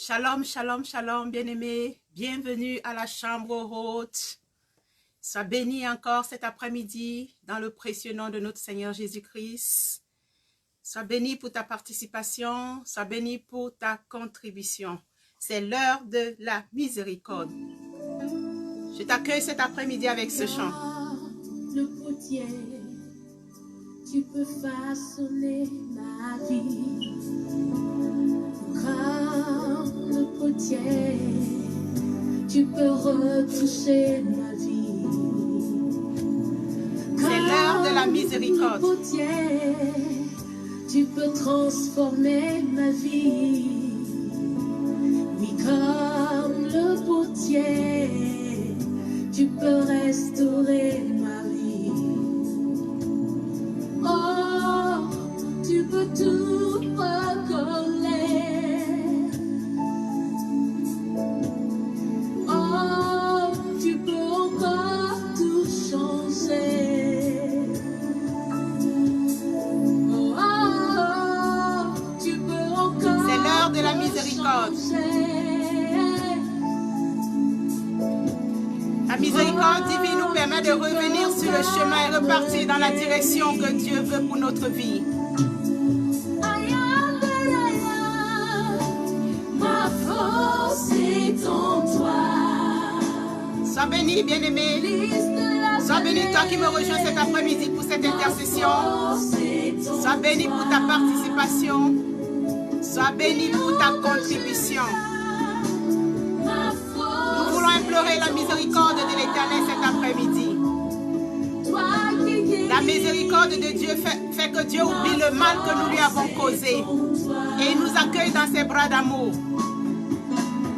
Shalom, shalom, shalom, bien-aimés. Bienvenue à la chambre haute. Sois béni encore cet après-midi dans le précieux nom de notre Seigneur Jésus-Christ. Sois béni pour ta participation, sois béni pour ta contribution. C'est l'heure de la miséricorde. Je t'accueille cet après-midi avec ce chant. Le potier, tu peux façonner ma vie. Comme le potier, tu peux retoucher ma vie. C'est l'heure de la miséricorde. Comme le potier, tu peux transformer ma vie. Oui, comme le potier, tu peux restaurer ma vie. Oh, tu peux tout recoller. Oh, tu peux encore tout changer. Oh, oh, tu peux encore. C'est l'heure de la miséricorde. La miséricorde divine nous permet de revenir sur le chemin et repartir dans la direction que Dieu veut pour notre vie. Ma force est en toi. Sois béni, bien-aimé. Sois béni, toi qui me rejoins cet après-midi pour cette intercession. Sois béni pour ta participation. Sois béni pour ta contribution. Nous voulons implorer la miséricorde de l'Éternel cet après-midi. La miséricorde de Dieu fait que Dieu oublie le mal que nous lui avons causé et il nous accueille dans ses bras d'amour.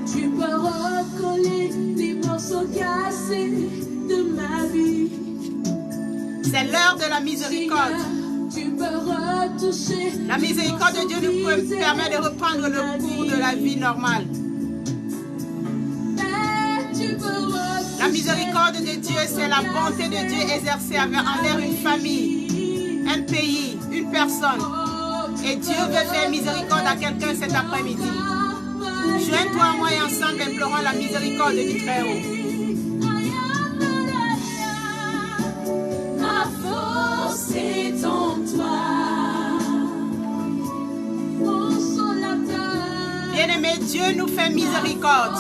Tu peux recoller les morceaux cassés de ma vie. C'est l'heure de la miséricorde. Tu peux retoucher. La miséricorde de Dieu nous permet de reprendre le cours de la vie normale. La miséricorde de Dieu, c'est la bonté de Dieu exercée envers une famille, un pays, une personne. Et Dieu veut faire miséricorde à quelqu'un cet après-midi. Joins-toi à moi et ensemble implorons la miséricorde du Très-Haut. Ma force est en toi. Bien-aimé, Dieu nous fait miséricorde.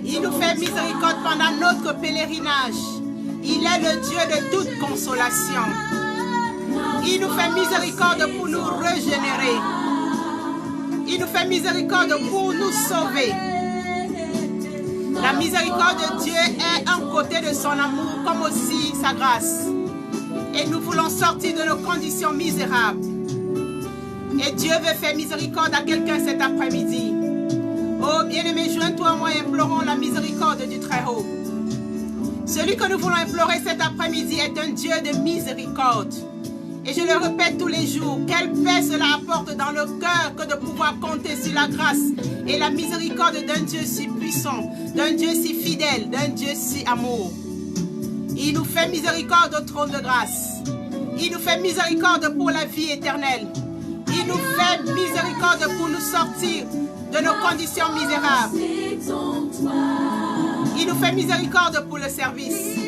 Il nous fait miséricorde pendant notre pèlerinage. Il est le Dieu de toute consolation. Il nous fait miséricorde pour nous régénérer. Il nous fait miséricorde pour nous sauver. La miséricorde de Dieu est un côté de son amour comme aussi sa grâce. Et nous voulons sortir de nos conditions misérables. Et Dieu veut faire miséricorde à quelqu'un cet après-midi. Oh, bien-aimé, joins-toi à moi et implorons la miséricorde du Très-Haut. Celui que nous voulons implorer cet après-midi est un Dieu de miséricorde. Et je le répète tous les jours, quelle paix cela apporte dans le cœur que de pouvoir compter sur la grâce et la miséricorde d'un Dieu si puissant, d'un Dieu si fidèle, d'un Dieu si amour. Il nous fait miséricorde au trône de grâce. Il nous fait miséricorde pour la vie éternelle. Il nous fait miséricorde pour nous sortir de nos conditions misérables. Il nous fait miséricorde pour le service.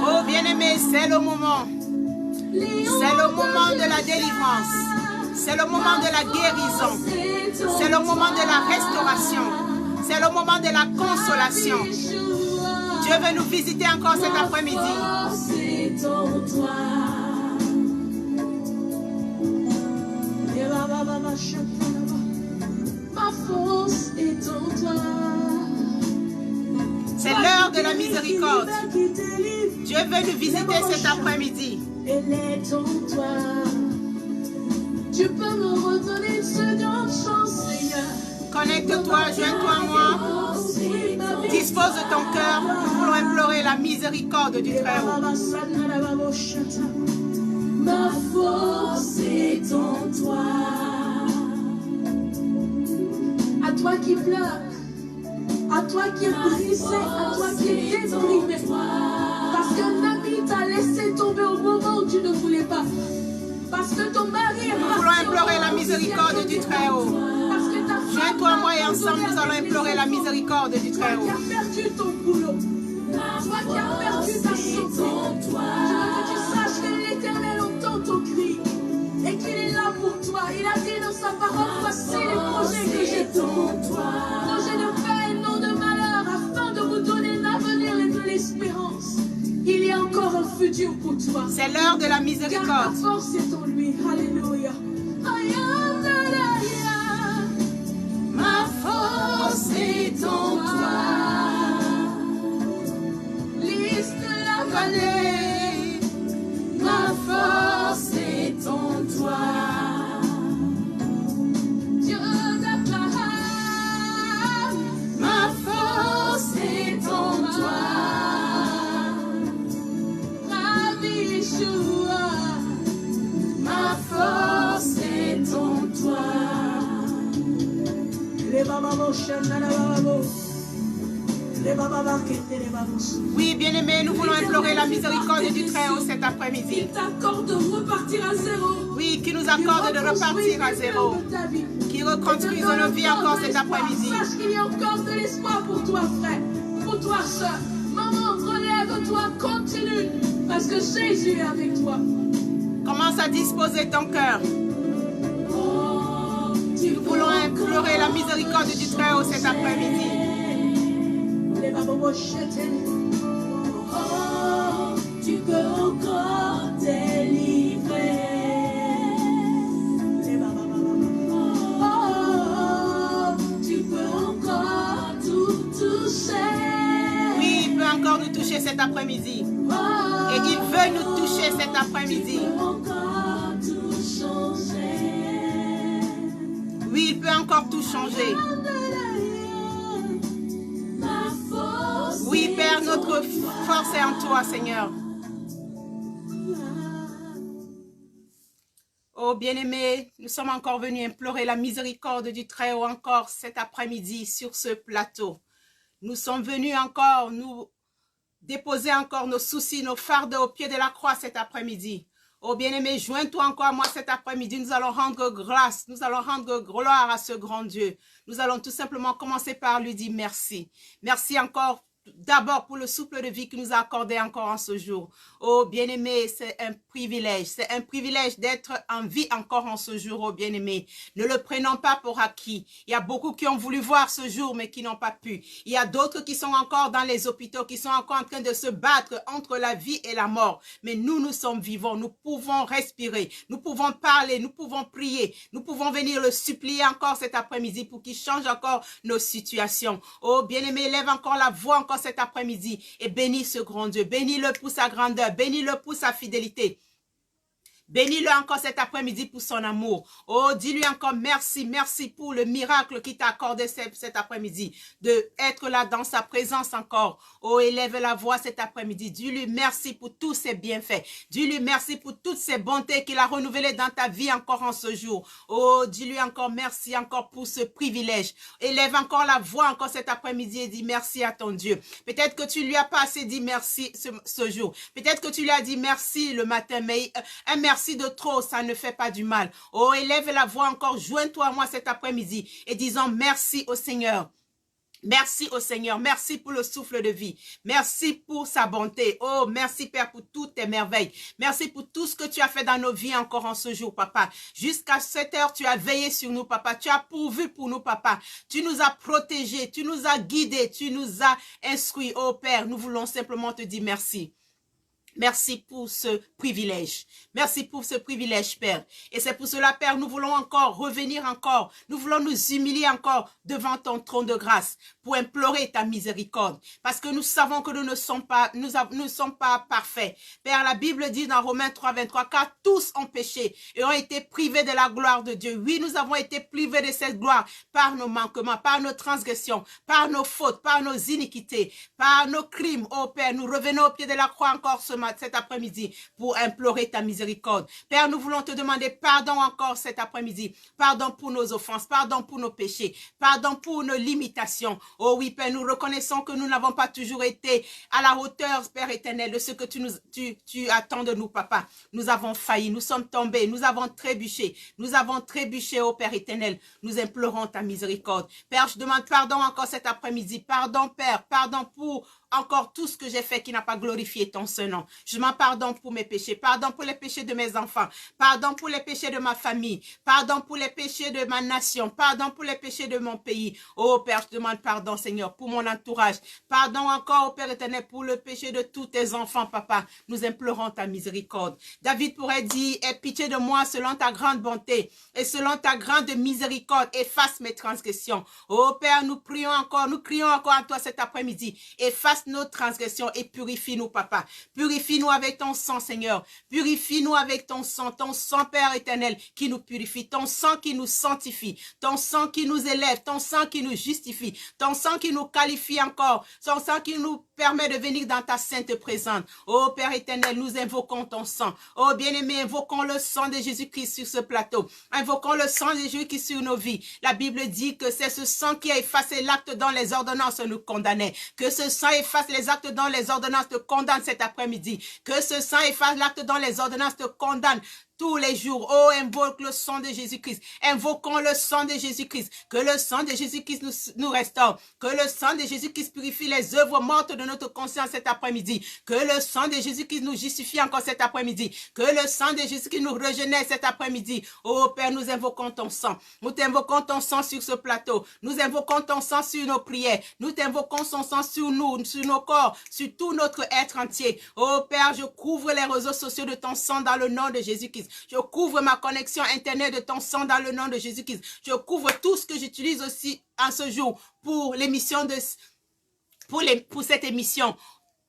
Oh bien-aimé, c'est le moment. C'est le moment de la délivrance. C'est le moment de la guérison. C'est le moment de la restauration. C'est le moment de la consolation. Dieu veut nous visiter encore cet après-midi. Ma force est en toi. C'est l'heure de la miséricorde. Dieu veut nous visiter cet après-midi. Elle est en toi. Tu peux me redonner une seconde chance, Seigneur. Connecte-toi, joins-toi à moi. Dispose de ton cœur. Nous voulons implorer la miséricorde du Très-Haut. Ma force est en toi. À toi qui pleure, à toi qui est brisé, à toi qui est déprimé. Parce qu'un ami t'a laissé tomber au moment où tu ne voulais pas. Parce que ton mari est Nous voulons implorer la miséricorde du Très-Haut. Parce que ta femme Joins-toi, moi et ensemble, nous allons implorer la miséricorde du toi Très-Haut. qui as perdu ton boulot, toi qui as perdu ta santé, je veux que tu saches que l'Éternel entend ton cri et qu'il est là pour toi. Il a dit dans sa parole, voici les projets que j'ai pour toi. Projets de paix et non de malheur, afin de vous donner l'avenir et de l'espérance. Il y a encore un futur pour toi. C'est l'heure de la Car ta miséricorde. force est en lui. Alléluia. Ma force est en toi. Liste la Vallée, ma force est en toi. Dieu d'Abraham, Ma force est en toi. Rabbi Yeshua, Ma force est en toi. les bababo shandala bababo, les bababa kete les babos. Oui, bien-aimés, nous voulons implorer la miséricorde du Très-Haut cet après-midi. Il t'accorde de repartir à zéro. Oui, qui nous accorde de repartir à zéro. Qui reconstruise nos vies encore cet après-midi. Sache qu'il y a encore de l'espoir pour toi, frère, pour toi, soeur. Maman, relève-toi, continue, parce que Jésus est avec toi. Commence à disposer ton cœur. Nous voulons implorer la miséricorde du Très-Haut cet après-midi. Les babos cheten. Oh, tu peux encore délivrer. Les babos. Oh, tu peux encore tout toucher. Oui, il peut encore nous toucher cet après-midi. Oh, Et il veut nous toucher cet après-midi. tu peux encore tout changer. Oui, il peut encore tout changer. Oui, Père, notre force est en toi, Seigneur. Oh, bien-aimés, nous sommes encore venus implorer la miséricorde du Très-Haut encore cet après-midi sur ce plateau. Nous sommes venus encore nous déposer encore nos soucis, nos fardeaux au pied de la croix cet après-midi. Oh bien-aimé, joins-toi encore à moi cet après-midi. Nous allons rendre grâce, nous allons rendre gloire à ce grand Dieu. Nous allons tout simplement commencer par lui dire merci. Merci encore d'abord pour le souffle de vie qu'il nous a accordé encore en ce jour. Oh bien-aimé, c'est un privilège d'être en vie encore en ce jour, oh bien-aimé. Ne le prenons pas pour acquis. Il y a beaucoup qui ont voulu voir ce jour, mais qui n'ont pas pu. Il y a d'autres qui sont encore dans les hôpitaux, qui sont encore en train de se battre entre la vie et la mort. Mais nous sommes vivants, nous pouvons respirer, nous pouvons parler, nous pouvons prier, nous pouvons venir le supplier encore cet après-midi pour qu'il change encore nos situations. Oh bien-aimé, lève encore la voix encore cet après-midi et bénis ce grand Dieu, bénis-le pour sa grandeur, bénis-le pour sa fidélité. Bénis-le encore cet après-midi pour son amour. Oh, dis-lui encore merci, merci pour le miracle qu'il t'a accordé cet après-midi, de être là dans sa présence encore. Oh, élève la voix cet après-midi. Dis-lui merci pour tous ses bienfaits. Dis-lui merci pour toutes ses bontés qu'il a renouvelées dans ta vie encore en ce jour. Oh, dis-lui encore merci encore pour ce privilège. Élève encore la voix encore cet après-midi et dis merci à ton Dieu. Peut-être que tu lui as pas assez dit merci ce jour. Peut-être que tu lui as dit merci le matin, mais un merci de trop, ça ne fait pas du mal. Oh, élève la voix encore, joins-toi à moi cet après-midi et disons merci au Seigneur. Merci au Seigneur, merci pour le souffle de vie, merci pour sa bonté. Oh, merci Père pour toutes tes merveilles. Merci pour tout ce que tu as fait dans nos vies encore en ce jour, Papa. Jusqu'à cette heure, tu as veillé sur nous, Papa. Tu as pourvu pour nous, Papa. Tu nous as protégés, tu nous as guidés, tu nous as instruits. Oh Père, nous voulons simplement te dire merci. Merci pour ce privilège. Merci pour ce privilège, Père. Et c'est pour cela, Père, nous voulons encore revenir encore. Nous voulons nous humilier encore devant ton trône de grâce pour implorer ta miséricorde. Parce que nous savons que nous ne sommes pas parfaits. Père, la Bible dit dans Romains 3, 23, car tous ont péché et ont été privés de la gloire de Dieu. Oui, nous avons été privés de cette gloire par nos manquements, par nos transgressions, par nos fautes, par nos iniquités, par nos crimes. Oh Père, nous revenons au pied de la croix encore ce cet après-midi pour implorer ta miséricorde. Père, nous voulons te demander pardon encore cet après-midi. Pardon pour nos offenses, pardon pour nos péchés, pardon pour nos limitations. Oh oui, Père, nous reconnaissons que nous n'avons pas toujours été à la hauteur, Père éternel, de ce que tu attends de nous, Papa. Nous avons failli, nous sommes tombés, nous avons trébuché, oh Père éternel. Nous implorons ta miséricorde. Père, je demande pardon encore cet après-midi. Pardon, Père, pardon pour encore tout ce que j'ai fait qui n'a pas glorifié ton Saint-Nom. Je m'en pardonne pour mes péchés. Pardon pour les péchés de mes enfants. Pardon pour les péchés de ma famille. Pardon pour les péchés de ma nation. Pardon pour les péchés de mon pays. Oh Père, je demande pardon, Seigneur, pour mon entourage. Pardon encore, oh Père éternel, pour le péché de tous tes enfants, Papa. Nous implorons ta miséricorde. David pourrait dire, aie pitié de moi selon ta grande bonté et selon ta grande miséricorde. Efface mes transgressions. Oh Père, nous crions encore à toi cet après-midi. Efface nos transgressions et purifie-nous, Papa. Purifie-nous avec ton sang, Seigneur. Purifie-nous avec ton sang, Père éternel, qui nous purifie, ton sang qui nous sanctifie, ton sang qui nous élève, ton sang qui nous justifie, ton sang qui nous qualifie encore, ton sang qui nous permet de venir dans ta sainte présence. Oh Père éternel, nous invoquons ton sang. Oh bien-aimé, invoquons le sang de Jésus-Christ sur ce plateau. Invoquons le sang de Jésus-Christ sur nos vies. La Bible dit que c'est ce sang qui a effacé l'acte dont les ordonnances nous condamnaient. Que ce sang efface les actes dont les ordonnances te condamnent cet après-midi. Que ce sang efface l'acte dont les ordonnances te condamnent tous les jours. Oh, invoque le sang de Jésus-Christ. Invoquons le sang de Jésus-Christ. Que le sang de Jésus-Christ nous restaure. Que le sang de Jésus-Christ purifie les œuvres mortes de notre conscience cet après-midi. Que le sang de Jésus-Christ nous justifie encore cet après-midi. Que le sang de Jésus-Christ nous régénère cet après-midi. Oh Père, nous invoquons ton sang. Nous t'invoquons ton sang sur ce plateau. Nous invoquons ton sang sur nos prières. Nous t'invoquons ton sang sur nous, sur nos corps, sur tout notre être entier. Oh Père, je couvre les réseaux sociaux de ton sang dans le nom de Jésus-Christ. Je couvre ma connexion internet de ton sang dans le nom de Jésus-Christ. Je couvre tout ce que j'utilise aussi en ce jour pour l'émission pour cette émission.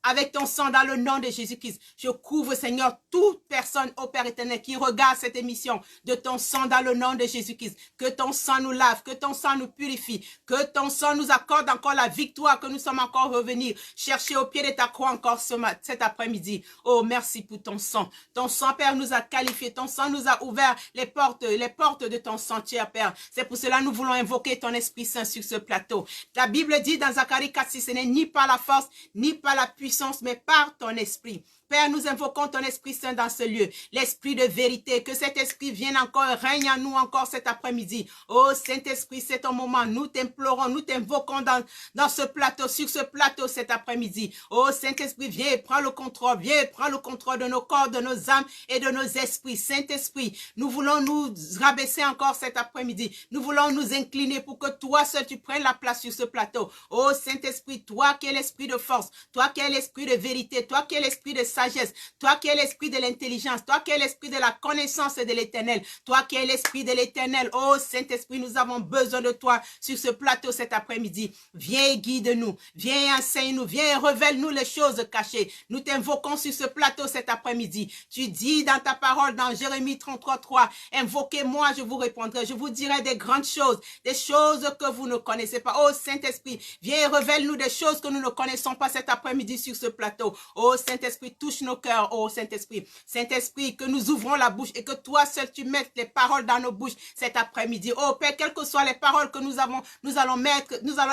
Avec ton sang dans le nom de Jésus-Christ. Je couvre, Seigneur, toute personne, ô Père éternel, qui regarde cette émission de ton sang dans le nom de Jésus-Christ. Que ton sang nous lave, que ton sang nous purifie, que ton sang nous accorde encore la victoire, que nous sommes encore revenus chercher au pied de ta croix encore cet après-midi. Oh, merci pour ton sang. Ton sang, Père, nous a qualifiés. Ton sang nous a ouvert les portes de ton sanctuaire, Père. C'est pour cela que nous voulons invoquer ton Esprit Saint sur ce plateau. La Bible dit dans Zacharie 4:6, ce n'est ni par la force, ni par la puissance, mais par ton esprit. Père, nous invoquons ton Esprit Saint dans ce lieu, l'Esprit de vérité, que cet Esprit vienne encore, règne en nous encore cet après-midi. Oh Saint-Esprit, c'est ton moment, nous t'implorons, nous t'invoquons dans ce plateau, sur ce plateau cet après-midi. Oh Saint-Esprit, viens et prends le contrôle, de nos corps, de nos âmes et de nos esprits. Saint-Esprit, nous voulons nous rabaisser encore cet après-midi, nous voulons nous incliner pour que toi seul tu prennes la place sur ce plateau. Oh Saint-Esprit, toi qui es l'Esprit de force, toi qui es l'Esprit de vérité, toi qui es l'Esprit de sagesse, toi qui es l'Esprit de l'intelligence, toi qui es l'Esprit de la connaissance de l'Éternel, toi qui es l'Esprit de l'Éternel. Oh Saint-Esprit, nous avons besoin de toi sur ce plateau cet après-midi. Viens et guide-nous, viens et enseigne-nous, viens et révèle-nous les choses cachées. Nous t'invoquons sur ce plateau cet après-midi. Tu dis dans ta parole, dans Jérémie 33:3, invoquez-moi, je vous répondrai, je vous dirai des grandes choses, des choses que vous ne connaissez pas. Oh Saint-Esprit, viens et révèle-nous des choses que nous ne connaissons pas cet après-midi sur ce plateau. Oh Saint-Esprit, touche nos cœurs, oh Saint-Esprit. Saint-Esprit, que nous ouvrons la bouche et que toi seul tu mettes les paroles dans nos bouches cet après-midi. Oh Père, quelles que soient les paroles que nous allons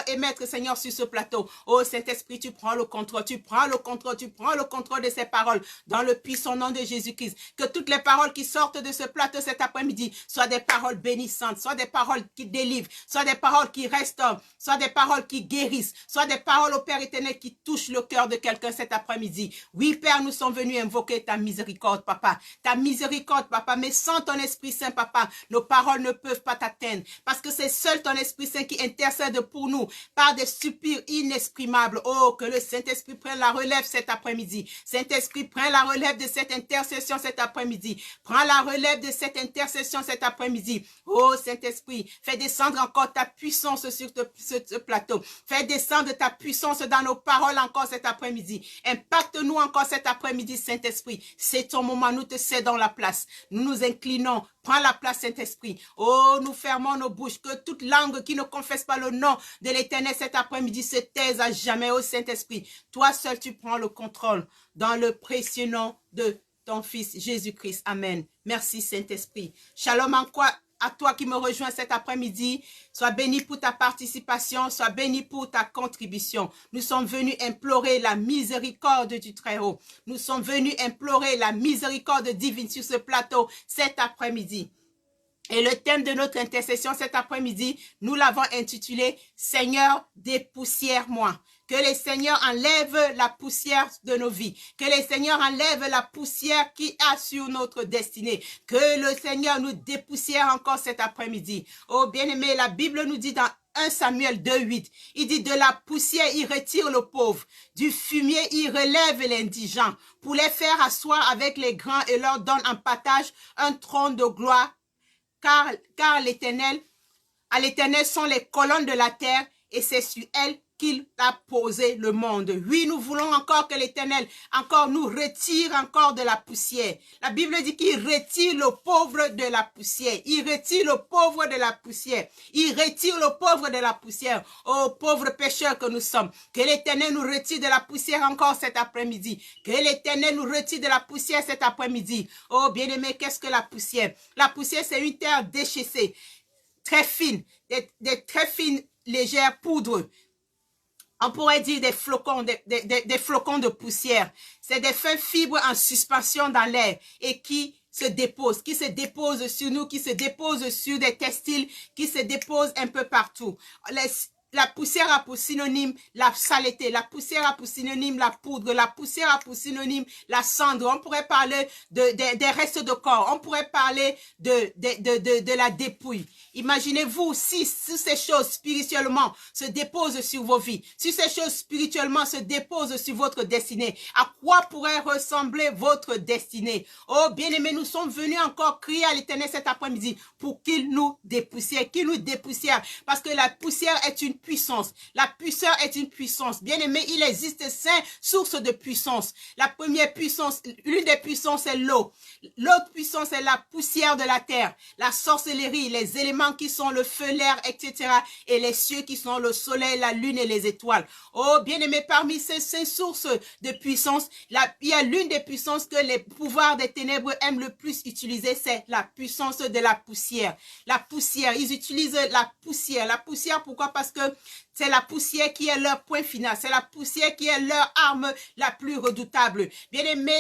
émettre, Seigneur, sur ce plateau. Oh Saint-Esprit, tu prends le contrôle, tu prends le contrôle de ces paroles dans le puissant nom de Jésus-Christ. Que toutes les paroles qui sortent de ce plateau cet après-midi soient des paroles bénissantes, soient des paroles qui délivrent, soient des paroles qui restaurent, soient des paroles qui guérissent, soient des paroles au Père éternel qui touchent le cœur de quelqu'un cet après-midi. Oui, Père, nous sommes venus invoquer ta miséricorde, Papa. Ta miséricorde, Papa. Mais sans ton Esprit Saint, Papa, nos paroles ne peuvent pas t'atteindre. Parce que c'est seul ton Esprit Saint qui intercède pour nous par des soupirs inexprimables. Oh, que le Saint-Esprit prenne la relève cet après-midi. Saint-Esprit, prends la relève de cette intercession cet après-midi. Prends la relève de cette intercession cet après-midi. Oh, Saint-Esprit, fais descendre encore ta puissance sur ce plateau. Fais descendre ta puissance dans nos paroles encore cet après-midi. Impacte-nous encore cet après-midi, Saint-Esprit. C'est ton moment, nous te cédons la place. Nous nous inclinons. Prends la place, Saint-Esprit. Oh, nous fermons nos bouches. Que toute langue qui ne confesse pas le nom de l'Éternel cet après-midi se taise à jamais, oh Saint-Esprit. Toi seul, tu prends le contrôle dans le précieux nom de ton Fils Jésus-Christ. Amen. Merci, Saint-Esprit. Shalom en quoi? À toi qui me rejoins cet après-midi, sois béni pour ta participation, sois béni pour ta contribution. Nous sommes venus implorer la miséricorde du Très-Haut. Nous sommes venus implorer la miséricorde divine sur ce plateau cet après-midi. Et le thème de notre intercession cet après-midi, nous l'avons intitulé « Seigneur, dépoussière-moi ». Que les Seigneurs enlèvent la poussière de nos vies. Que les Seigneurs enlèvent la poussière qui a sur notre destinée. Que le Seigneur nous dépoussière encore cet après-midi. Oh bien-aimé, la Bible nous dit dans 1 Samuel 2,8, il dit de la poussière, il retire le pauvre. Du fumier, il relève l'indigent. Pour les faire asseoir avec les grands et leur donne en partage un trône de gloire. Car à l'Éternel sont les colonnes de la terre et c'est sur elles qu'il a posé le monde. Oui, nous voulons encore que l'Éternel encore nous retire encore de la poussière. La Bible dit qu'il retire le pauvre de la poussière. Il retire le pauvre de la poussière. Il retire le pauvre de la poussière. Oh, pauvres pécheurs que nous sommes. Que l'Éternel nous retire de la poussière encore cet après-midi. Que l'Éternel nous retire de la poussière cet après-midi. Oh, bien-aimé, qu'est-ce que la poussière? La poussière, c'est une terre déchaissée, très fine, des très fines, légères poudres. On pourrait dire des flocons, des flocons de poussière. C'est des fines fibres en suspension dans l'air et qui se déposent sur nous, qui se déposent sur des textiles, qui se déposent un peu partout. La poussière a pour synonyme la saleté, la poussière a pour synonyme la poudre, la poussière a pour synonyme la cendre. On pourrait parler des restes de corps, on pourrait parler de la dépouille. Imaginez-vous si ces choses spirituellement se déposent sur vos vies, si ces choses spirituellement se déposent sur votre destinée, à quoi pourrait ressembler votre destinée? Oh bien-aimés, nous sommes venus encore crier à l'Éternel cet après-midi pour qu'il nous dépoussière, parce que la poussière est une puissance. La poussière est une puissance. Bien-aimé, il existe 5 sources de puissance. La première puissance, l'une des puissances, c'est l'eau. L'autre puissance, c'est la poussière de la terre. La sorcellerie, les éléments qui sont le feu, l'air, etc. Et les cieux qui sont le soleil, la lune et les étoiles. Oh, bien-aimé, parmi ces 5 sources de puissance, il y a l'une des puissances que les pouvoirs des ténèbres aiment le plus utiliser, c'est la puissance de la poussière. La poussière, ils utilisent la poussière. La poussière, pourquoi? Parce que c'est la poussière qui est leur point final. C'est la poussière qui est leur arme la plus redoutable. Bien aimé,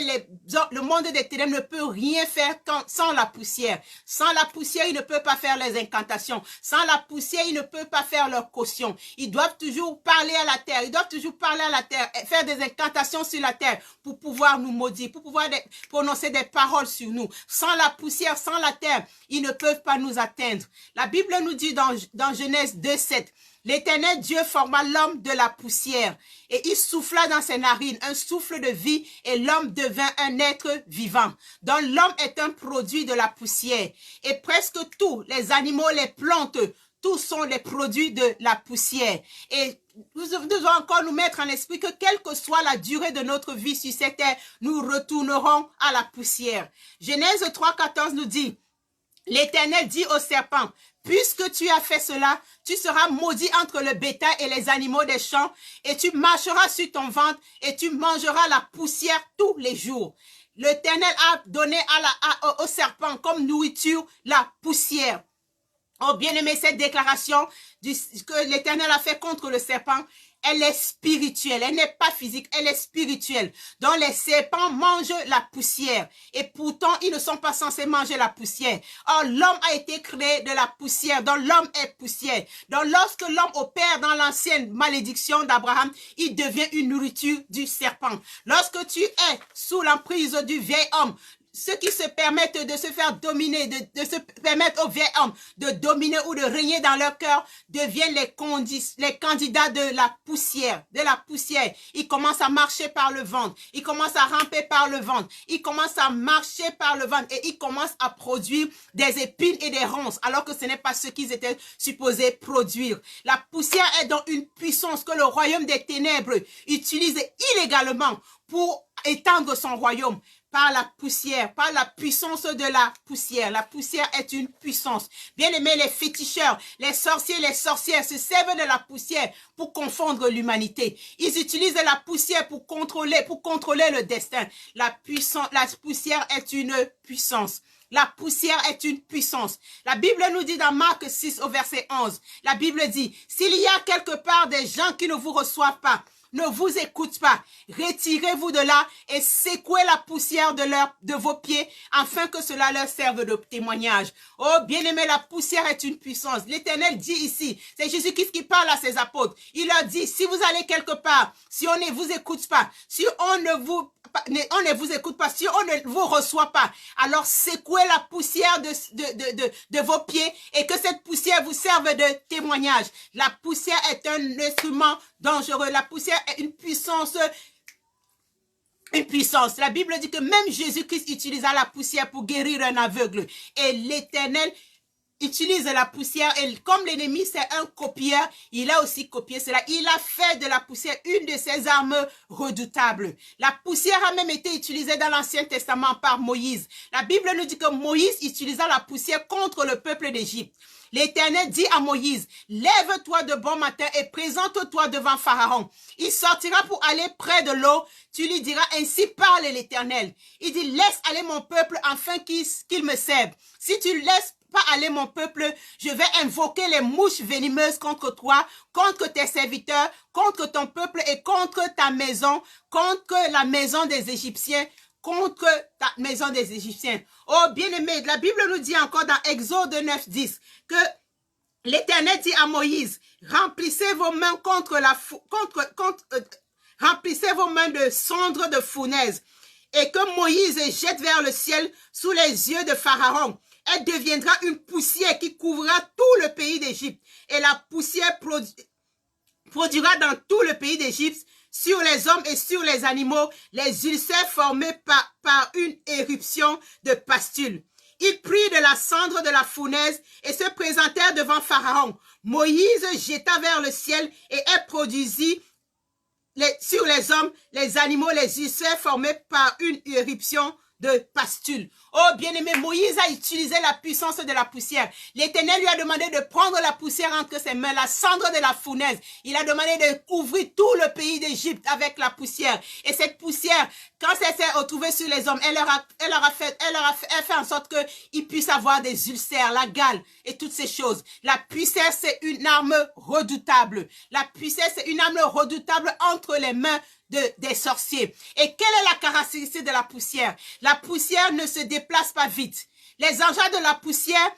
le monde des ténèbres ne peut rien faire sans la poussière. Sans la poussière, ils ne peuvent pas faire les incantations. Sans la poussière, ils ne peuvent pas faire leur caution. Ils doivent toujours parler à la terre. Ils doivent toujours parler à la terre, faire des incantations sur la terre pour pouvoir nous maudire, pour pouvoir prononcer des paroles sur nous. Sans la poussière, sans la terre, ils ne peuvent pas nous atteindre. La Bible nous dit dans Genèse 2,7, l'Éternel Dieu forma l'homme de la poussière et il souffla dans ses narines un souffle de vie et l'homme devint un être vivant. Donc l'homme est un produit de la poussière et presque tous les animaux, les plantes, tous sont les produits de la poussière. Et nous devons encore nous mettre en esprit que quelle que soit la durée de notre vie sur cette terre, nous retournerons à la poussière. Genèse 3,14 nous dit, l'Éternel dit au serpent, puisque tu as fait cela, tu seras maudit entre le bétail et les animaux des champs, et tu marcheras sur ton ventre, et tu mangeras la poussière tous les jours. L'Éternel a donné au serpent comme nourriture la poussière. Oh, bien-aimé, cette déclaration que l'Éternel a fait contre le serpent, elle est spirituelle, elle n'est pas physique, elle est spirituelle. Donc les serpents mangent la poussière et pourtant ils ne sont pas censés manger la poussière. Or l'homme a été créé de la poussière, donc l'homme est poussière. Donc lorsque l'homme opère dans l'ancienne malédiction d'Abraham, il devient une nourriture du serpent. Lorsque tu es sous l'emprise du vieil homme, ceux qui se permettent de se faire dominer, de se permettre aux vieils hommes de dominer ou de régner dans leur cœur, deviennent les candidats de la poussière, Ils commencent à marcher par le ventre, ils commencent à ramper par le ventre, ils commencent à marcher par le ventre et ils commencent à produire des épines et des ronces, alors que ce n'est pas ce qu'ils étaient supposés produire. La poussière est donc une puissance que le royaume des ténèbres utilise illégalement pour étendre son royaume. Par la poussière, par la puissance de la poussière. La poussière est une puissance. Bien aimés, les féticheurs, les sorciers, les sorcières se servent de la poussière pour confondre l'humanité. Ils utilisent la poussière pour contrôler le destin. La poussière est une puissance. La poussière est une puissance. La Bible nous dit dans Marc 6 au verset 11, la Bible dit, s'il y a quelque part des gens qui ne vous reçoivent pas, ne vous écoute pas. Retirez-vous de là et secouez la poussière de vos pieds afin que cela leur serve de témoignage. Oh, bien-aimé, la poussière est une puissance. L'Éternel dit ici, c'est Jésus-Christ qui parle à ses apôtres. Il leur dit, si vous allez quelque part, si on ne vous écoute pas, si on ne vous écoute pas, si on ne vous reçoit pas, alors secouez la poussière de vos pieds et que cette poussière vous serve de témoignage. La poussière est un instrument dangereux. La poussière est une puissance. La Bible dit que même Jésus-Christ utilisa la poussière pour guérir un aveugle. Et l'Éternel utilise la poussière et comme l'ennemi c'est un copieur, il a aussi copié cela. Il a fait de la poussière une de ses armes redoutables. La poussière a même été utilisée dans l'Ancien Testament par Moïse. La Bible nous dit que Moïse utilisa la poussière contre le peuple d'Égypte. L'Éternel dit à Moïse, lève-toi de bon matin et présente-toi devant Pharaon. Il sortira pour aller près de l'eau. Tu lui diras, ainsi parle l'Éternel. Il dit, laisse aller mon peuple afin qu'il me serve. Si tu laisses pas aller mon peuple, je vais invoquer les mouches venimeuses contre toi, contre tes serviteurs, contre ton peuple et contre ta maison, contre la maison des Égyptiens, contre ta maison des Égyptiens. Oh, bien-aimé, la Bible nous dit encore dans Exode 9, 10 que l'Éternel dit à Moïse, remplissez vos mains remplissez vos mains de cendres de fournaise et que Moïse jette vers le ciel sous les yeux de Pharaon. Elle deviendra une poussière qui couvrira tout le pays d'Égypte et la poussière produira dans tout le pays d'Égypte sur les hommes et sur les animaux, les ulcères formés par une éruption de pastules. Ils prirent de la cendre de la fournaise et se présentèrent devant Pharaon. Moïse jeta vers le ciel et elle produisit sur les hommes, les animaux, les ulcères formés par une éruption de pastules. Oh, bien-aimé, Moïse a utilisé la puissance de la poussière. L'Éternel lui a demandé de prendre la poussière entre ses mains, la cendre de la fournaise. Il a demandé de couvrir tout le pays d'Égypte avec la poussière. Et cette poussière, quand elle s'est retrouvée sur les hommes, elle a fait en sorte qu'ils puissent avoir des ulcères, la gale et toutes ces choses. La poussière, c'est une arme redoutable. La poussière, c'est une arme redoutable entre les mains des sorciers. Et quelle est la caractéristique de la poussière? La poussière ne se déplace pas vite. Les agents de la poussière,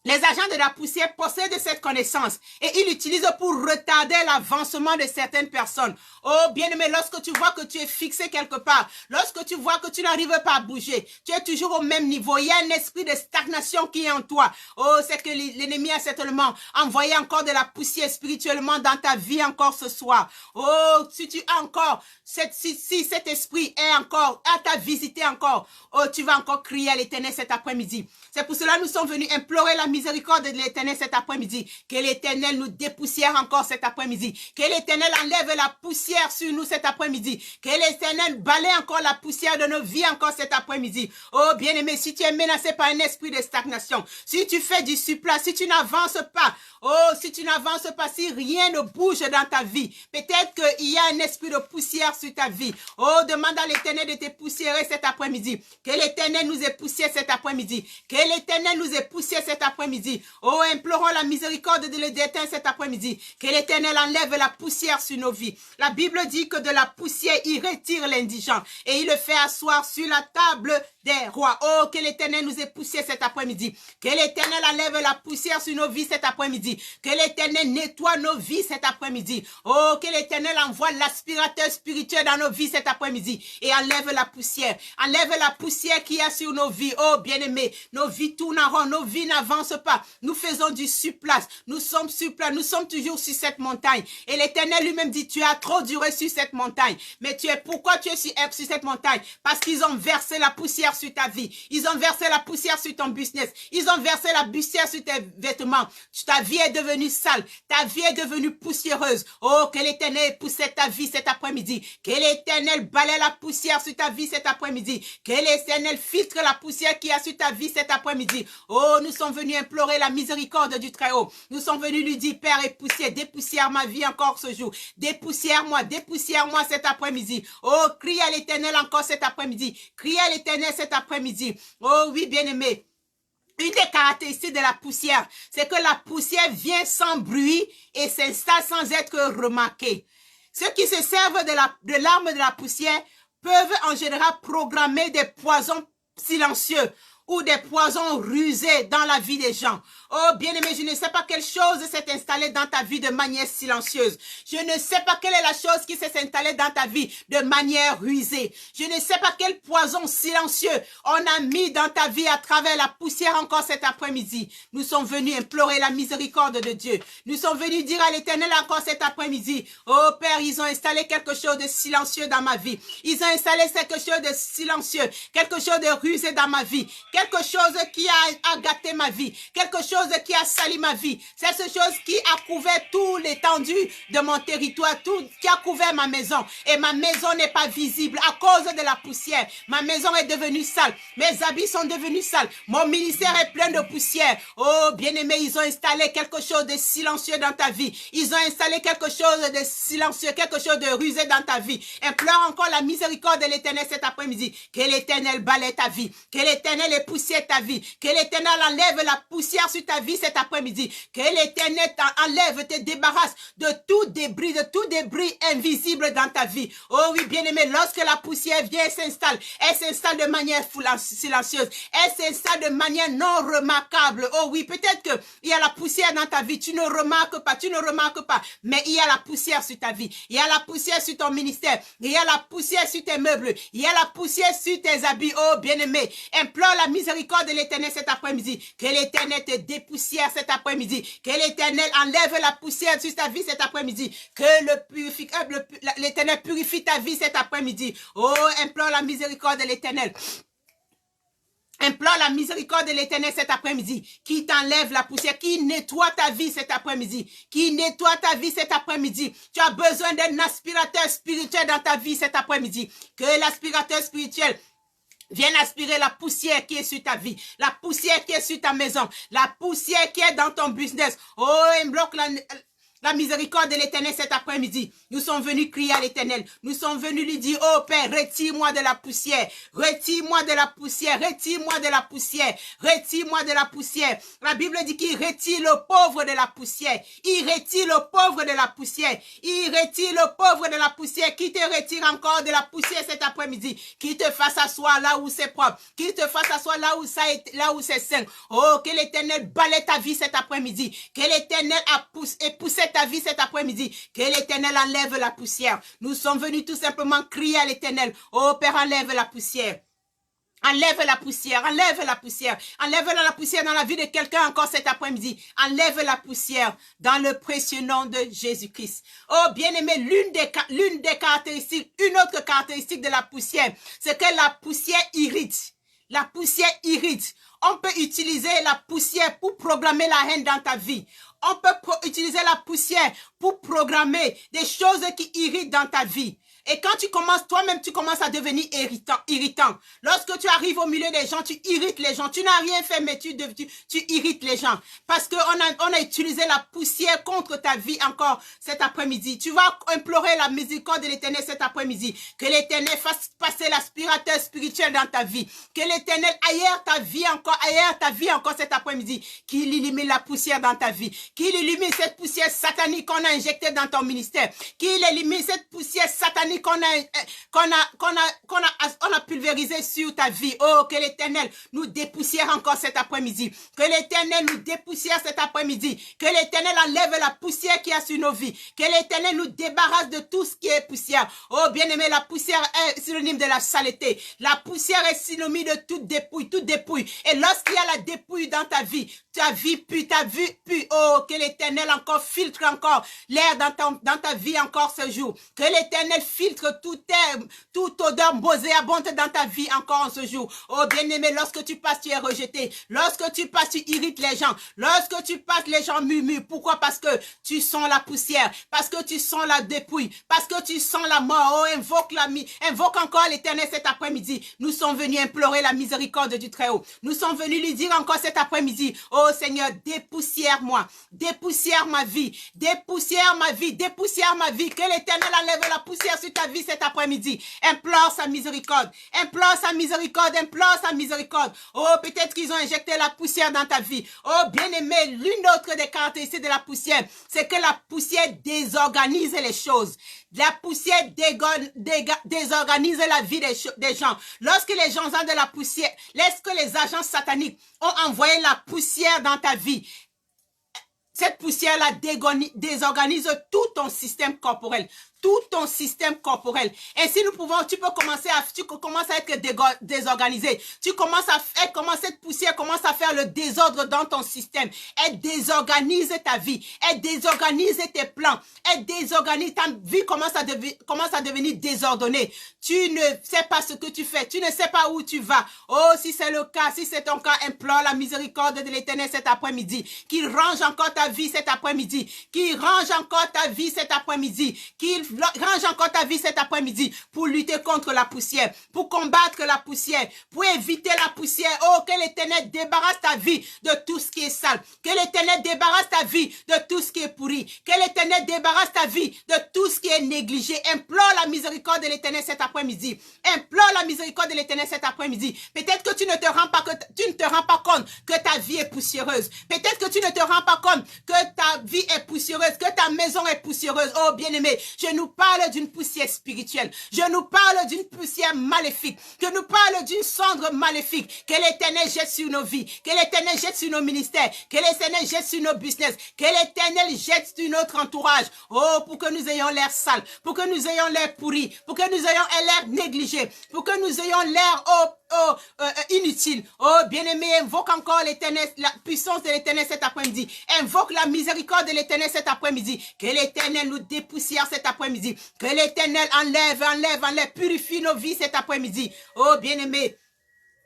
les agents de la poussière possèdent cette connaissance et ils l'utilisent pour retarder l'avancement de certaines personnes. Oh, bien-aimé, lorsque tu vois que tu es fixé quelque part, lorsque tu vois que tu n'arrives pas à bouger, tu es toujours au même niveau, il y a un esprit de stagnation qui est en toi. Oh, c'est que l'ennemi a certainement envoyé encore de la poussière spirituellement dans ta vie encore ce soir. Oh, si tu as encore, si cet esprit est encore, à t'a visité encore, oh, tu vas encore crier à l'Éternel cet après-midi. C'est pour cela que nous sommes venus implorer la miséricorde de l'Éternel cet après-midi. Que l'Éternel nous dépoussière encore cet après-midi. Que l'Éternel enlève la poussière sur nous cet après-midi. Que l'Éternel balaye encore la poussière de nos vies encore cet après-midi. Oh, bien-aimé, si tu es menacé par un esprit de stagnation, si tu fais du supplice, si tu n'avances pas, oh, si tu n'avances pas, si rien ne bouge dans ta vie, peut-être qu'il y a un esprit de poussière sur ta vie. Oh, demande à l'Éternel de te poussiérer cet après-midi. Que l'Éternel nous ait poussière cet après-midi. Que l'Éternel nous ait poussière cet après-midi. après-midi. Oh, implorons la miséricorde de l'Éternel cet après-midi. Que l'Éternel enlève la poussière sur nos vies. La Bible dit que de la poussière, il retire l'indigent et il le fait asseoir sur la table des rois. Oh, que l'Éternel nous ait poussé cet après-midi. Que l'Éternel enlève la poussière sur nos vies cet après-midi. Que l'Éternel nettoie nos vies cet après-midi. Oh, que l'Éternel envoie l'aspirateur spirituel dans nos vies cet après-midi et enlève la poussière. Enlève la poussière qu'il y a sur nos vies. Oh, bien-aimés, nos vies tournent en rond, nos vies n'avancent pas. Nous faisons du surplace. Nous sommes sur place. Nous sommes toujours sur cette montagne. Et l'Éternel lui-même dit, tu as trop duré sur cette montagne. Mais pourquoi tu es sur cette montagne? Parce qu'ils ont versé la poussière sur ta vie. Ils ont versé la poussière sur ton business. Ils ont versé la poussière sur tes vêtements. Ta vie est devenue sale. Ta vie est devenue poussiéreuse. Oh, que l'Éternel pousse ta vie cet après-midi. Que l'Éternel balaie la poussière sur ta vie cet après-midi. Que l'Éternel filtre la poussière qui a sur ta vie cet après-midi. Oh, nous sommes venus implorer la miséricorde du Très-Haut. Nous sommes venus lui dire, Père, dépoussière ma vie encore ce jour. Dépoussière-moi cet après-midi. Oh, crie à l'Éternel encore cet après-midi. Crie à l'Éternel cet après-midi. Oh oui, bien-aimé. Une des caractéristiques de la poussière, c'est que la poussière vient sans bruit et s'installe sans être remarquée. Ceux qui se servent de l'arme de la poussière peuvent en général programmer des poisons silencieux ou des poisons rusés dans la vie des gens. Oh, bien-aimé, je ne sais pas quelle chose s'est installée dans ta vie de manière silencieuse. Je ne sais pas quelle est la chose qui s'est installée dans ta vie de manière rusée. Je ne sais pas quel poison silencieux on a mis dans ta vie à travers la poussière encore cet après-midi. Nous sommes venus implorer la miséricorde de Dieu. Nous sommes venus dire à l'Éternel encore cet après-midi, oh Père, ils ont installé quelque chose de silencieux dans ma vie. Ils ont installé quelque chose de silencieux, quelque chose de rusé dans ma vie, quelque chose qui a gâté ma vie, quelque chose qui a sali ma vie. C'est ce chose qui a couvert tout l'étendue de mon territoire, tout qui a couvert ma maison. Et ma maison n'est pas visible à cause de la poussière. Ma maison est devenue sale. Mes habits sont devenus sales. Mon ministère est plein de poussière. Oh, bien-aimé, ils ont installé quelque chose de silencieux dans ta vie. Ils ont installé quelque chose de silencieux, quelque chose de rusé dans ta vie. Implore encore la miséricorde de l'Éternel cet après-midi. Que l'Éternel balaie ta vie. Que l'Éternel époussière ta vie. Que l'Éternel enlève la poussière sur ta vie cet après-midi. Que l'Éternel enlève, te débarrasse de tout débris invisible dans ta vie. Oh oui, bien-aimé, lorsque la poussière vient et s'installe, elle s'installe de manière silencieuse. Elle s'installe de manière non remarquable. Oh oui, peut-être qu'il y a la poussière dans ta vie. Tu ne remarques pas. Mais il y a la poussière sur ta vie. Il y a la poussière sur ton ministère. Il y a la poussière sur tes meubles. Il y a la poussière sur tes habits. Oh, bien-aimé, implore la miséricorde de l'Éternel cet après-midi. Que l'Éternel te dépoussière cet après-midi. Que l'Éternel enlève la poussière sur ta vie cet après-midi. Que l'Éternel purifie ta vie cet après-midi. Oh, implore la miséricorde de l'Éternel. Implore la miséricorde de l'Éternel cet après-midi, qui t'enlève la poussière, qui nettoie ta vie cet après-midi, Tu as besoin d'un aspirateur spirituel dans ta vie cet après-midi. Que l'aspirateur spirituel viens aspirer la poussière qui est sur ta vie, la poussière qui est sur ta maison, la poussière qui est dans ton business. Oh, il bloque la miséricorde de l'Éternel cet après-midi. Nous sommes venus crier à l'Éternel. Nous sommes venus lui dire, oh Père, retire-moi de la poussière. Retire-moi de la poussière. Retire-moi de la poussière. Retire-moi de la poussière. La Bible dit qu'il retire le pauvre de la poussière. Il retire le pauvre de la poussière. Il retire le pauvre de la poussière. Qui te retire encore de la poussière cet après-midi. Qui te fasse asseoir là où c'est propre. Qui te fasse asseoir là où c'est sain. Oh, que l'Éternel balaie ta vie cet après-midi. Que l'Éternel ait poussé ta vie cet après-midi. Que l'Éternel enlève la poussière. Nous sommes venus tout simplement crier à l'Éternel. Oh Père, enlève la poussière. Enlève la poussière, enlève la poussière. Enlève la poussière dans la vie de quelqu'un encore cet après-midi. Enlève la poussière dans le précieux nom de Jésus-Christ. Oh bien-aimé, l'une des caractéristiques, une autre caractéristique de la poussière, c'est que la poussière irrite. La poussière irrite. On peut utiliser la poussière pour programmer la haine dans ta vie. On peut utiliser la poussière pour programmer des choses qui irritent dans ta vie. Et quand tu commences, toi-même, tu commences à devenir irritant. Lorsque tu arrives au milieu des gens, tu irrites les gens. Tu n'as rien fait, mais tu irrites les gens. Parce qu'on a utilisé la poussière contre ta vie encore cet après-midi. Tu vas implorer la miséricorde de l'Éternel cet après-midi. Que l'Éternel fasse passer l'aspirateur spirituel dans ta vie. Que l'Éternel aère ta vie encore cet après-midi. Qu'il illumine la poussière dans ta vie. Qu'il illumine cette poussière satanique qu'on a injectée dans ton ministère. Qu'il illumine cette poussière satanique qu'on a pulvérisé sur ta vie. Oh, que l'Éternel nous dépoussière encore cet après-midi. Que l'Éternel nous dépoussière cet après-midi. Que l'Éternel enlève la poussière qui a sur nos vies. Que l'Éternel nous débarrasse de tout ce qui est poussière. Oh, bien-aimé, la poussière est synonyme de la saleté. La poussière est synonyme de toute dépouille, Et lorsqu'il y a la dépouille dans ta vie pue, ta vie pue. Oh, que l'Éternel encore filtre encore l'air dans ta vie encore ce jour. Que l'Éternel filtre toute odeur nauséabonde dans ta vie encore en ce jour. Oh, bien-aimé, lorsque tu passes, tu es rejeté. Lorsque tu passes, tu irrites les gens. Lorsque tu passes, les gens murmurent. Pourquoi? Parce que tu sens la poussière. Parce que tu sens la dépouille. Parce que tu sens la mort. Oh, invoque encore l'Éternel cet après-midi. Nous sommes venus implorer la miséricorde du Très-Haut. Nous sommes venus lui dire encore cet après-midi, oh Seigneur, dépoussière-moi. Dépoussière ma vie. Dépoussière ma vie. Dépoussière ma vie. Que l'Éternel enlève la poussière sur ta vie cet après-midi. Implore sa miséricorde. Implore sa miséricorde. Implore sa miséricorde. Oh, peut-être qu'ils ont injecté la poussière dans ta vie. Oh, bien-aimé, l'une autre des caractéristiques de la poussière, c'est que la poussière désorganise les choses. La poussière désorganise la vie des gens. Lorsque les gens ont de la poussière, lorsque les agents sataniques ont envoyé la poussière dans ta vie, cette poussière-là désorganise tout ton système corporel. Tout ton système corporel. Ainsi, tu commences à être désorganisé. Cette poussière commence à faire le désordre dans ton système. Elle désorganise ta vie. Elle désorganise tes plans. Elle désorganise, ta vie commence à devenir désordonnée. Tu ne sais pas ce que tu fais. Tu ne sais pas où tu vas. Oh, si c'est le cas, si c'est ton cas, implore la miséricorde de l'Éternel cet après-midi. Qu'il range encore ta vie cet après-midi. Qu'il range encore ta vie cet après-midi. Qu'il range encore ta vie cet après-midi pour lutter contre la poussière, pour combattre la poussière, pour éviter la poussière. Oh, que l'Éternel débarrasse ta vie de tout ce qui est sale. Que l'Éternel débarrasse ta vie de tout ce qui est pourri. Que l'Éternel débarrasse ta vie de tout ce qui est négligé. Implore la miséricorde de l'Éternel cet après-midi. Implore la miséricorde de l'Éternel cet après-midi. Peut-être que tu ne te rends pas compte que ta vie est poussiéreuse. Peut-être que tu ne te rends pas compte que ta vie est poussiéreuse, que ta maison est poussiéreuse. Oh, bien-aimé, je nous parle d'une poussière spirituelle. Je nous parle d'une poussière maléfique. Je nous parle d'une cendre maléfique. Que l'Éternel jette sur nos vies. Que l'Éternel jette sur nos ministères. Que l'Éternel jette sur nos business. Que l'Éternel jette sur notre entourage. Oh, pour que nous ayons l'air sale. Pour que nous ayons l'air pourri. Pour que nous ayons l'air négligé. Pour que nous ayons l'air inutile. Oh, bien-aimé, invoque encore l'Éternel, la puissance de l'Éternel cet après-midi. Invoque la miséricorde de l'Éternel cet après-midi. Que l'Éternel nous dépoussière cet après-midi. Que l'Éternel enlève, purifie nos vies cet après-midi. Oh, bien-aimé,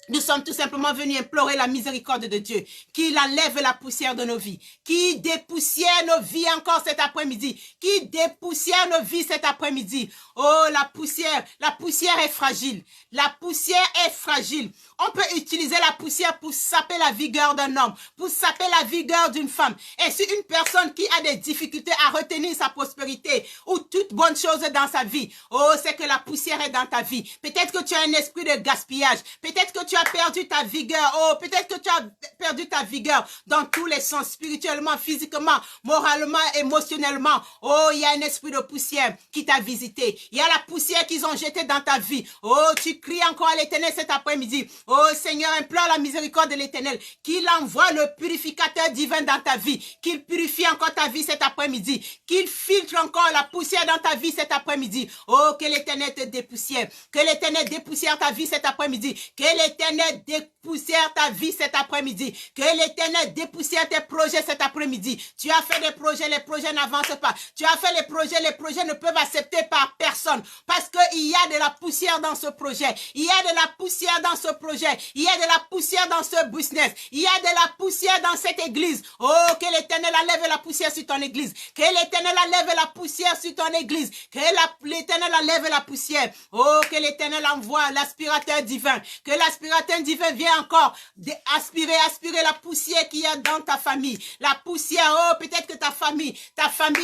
nous sommes tout simplement venus implorer la miséricorde de Dieu, qu'il enlève la poussière de nos vies, qui dépoussière nos vies encore cet après-midi, qui dépoussière nos vies cet après-midi. Oh, la poussière est fragile. La poussière est fragile. On peut utiliser la poussière pour saper la vigueur d'un homme, pour saper la vigueur d'une femme. Et si une personne qui a des difficultés à retenir sa prospérité ou toute bonne chose dans sa vie, oh, c'est que la poussière est dans ta vie. Peut-être que tu as un esprit de gaspillage. Peut-être que tu as perdu ta vigueur. Oh, peut-être que tu as perdu ta vigueur dans tous les sens, spirituellement, physiquement, moralement, émotionnellement. Oh, il y a un esprit de poussière qui t'a visité. Il y a la poussière qu'ils ont jetée dans ta vie. Oh, tu cries encore à l'Éternel cet après-midi. Oh Seigneur, implore la miséricorde de l'Éternel, qu'il envoie le purificateur divin dans ta vie, qu'il purifie encore ta vie cet après-midi, qu'il filtre encore la poussière dans ta vie cet après-midi. Oh, que l'Éternel te dépoussière, que l'Éternel dépoussière ta vie cet après-midi, que l'Éternel l'Éternel dépoussière ta vie cet après-midi. Que l'Éternel dépoussière tes projets cet après-midi. Tu as fait des projets, les projets n'avancent pas. Tu as fait les projets ne peuvent accepter par personne. Parce qu'il y a de la poussière dans ce projet. Il y a de la poussière dans ce projet. Il y a de la poussière dans ce business. Il y a de la poussière dans cette église. Oh, que l'Éternel enlève la poussière sur ton église. Que l'Éternel enlève la poussière sur ton église. Que l'Éternel enlève la poussière. Oh, que l'Éternel envoie l'aspirateur divin. Que l'aspirateur divin vienne encore aspirer la poussière qu'il y a dans ta famille. La poussière, oh, peut-être que ta famille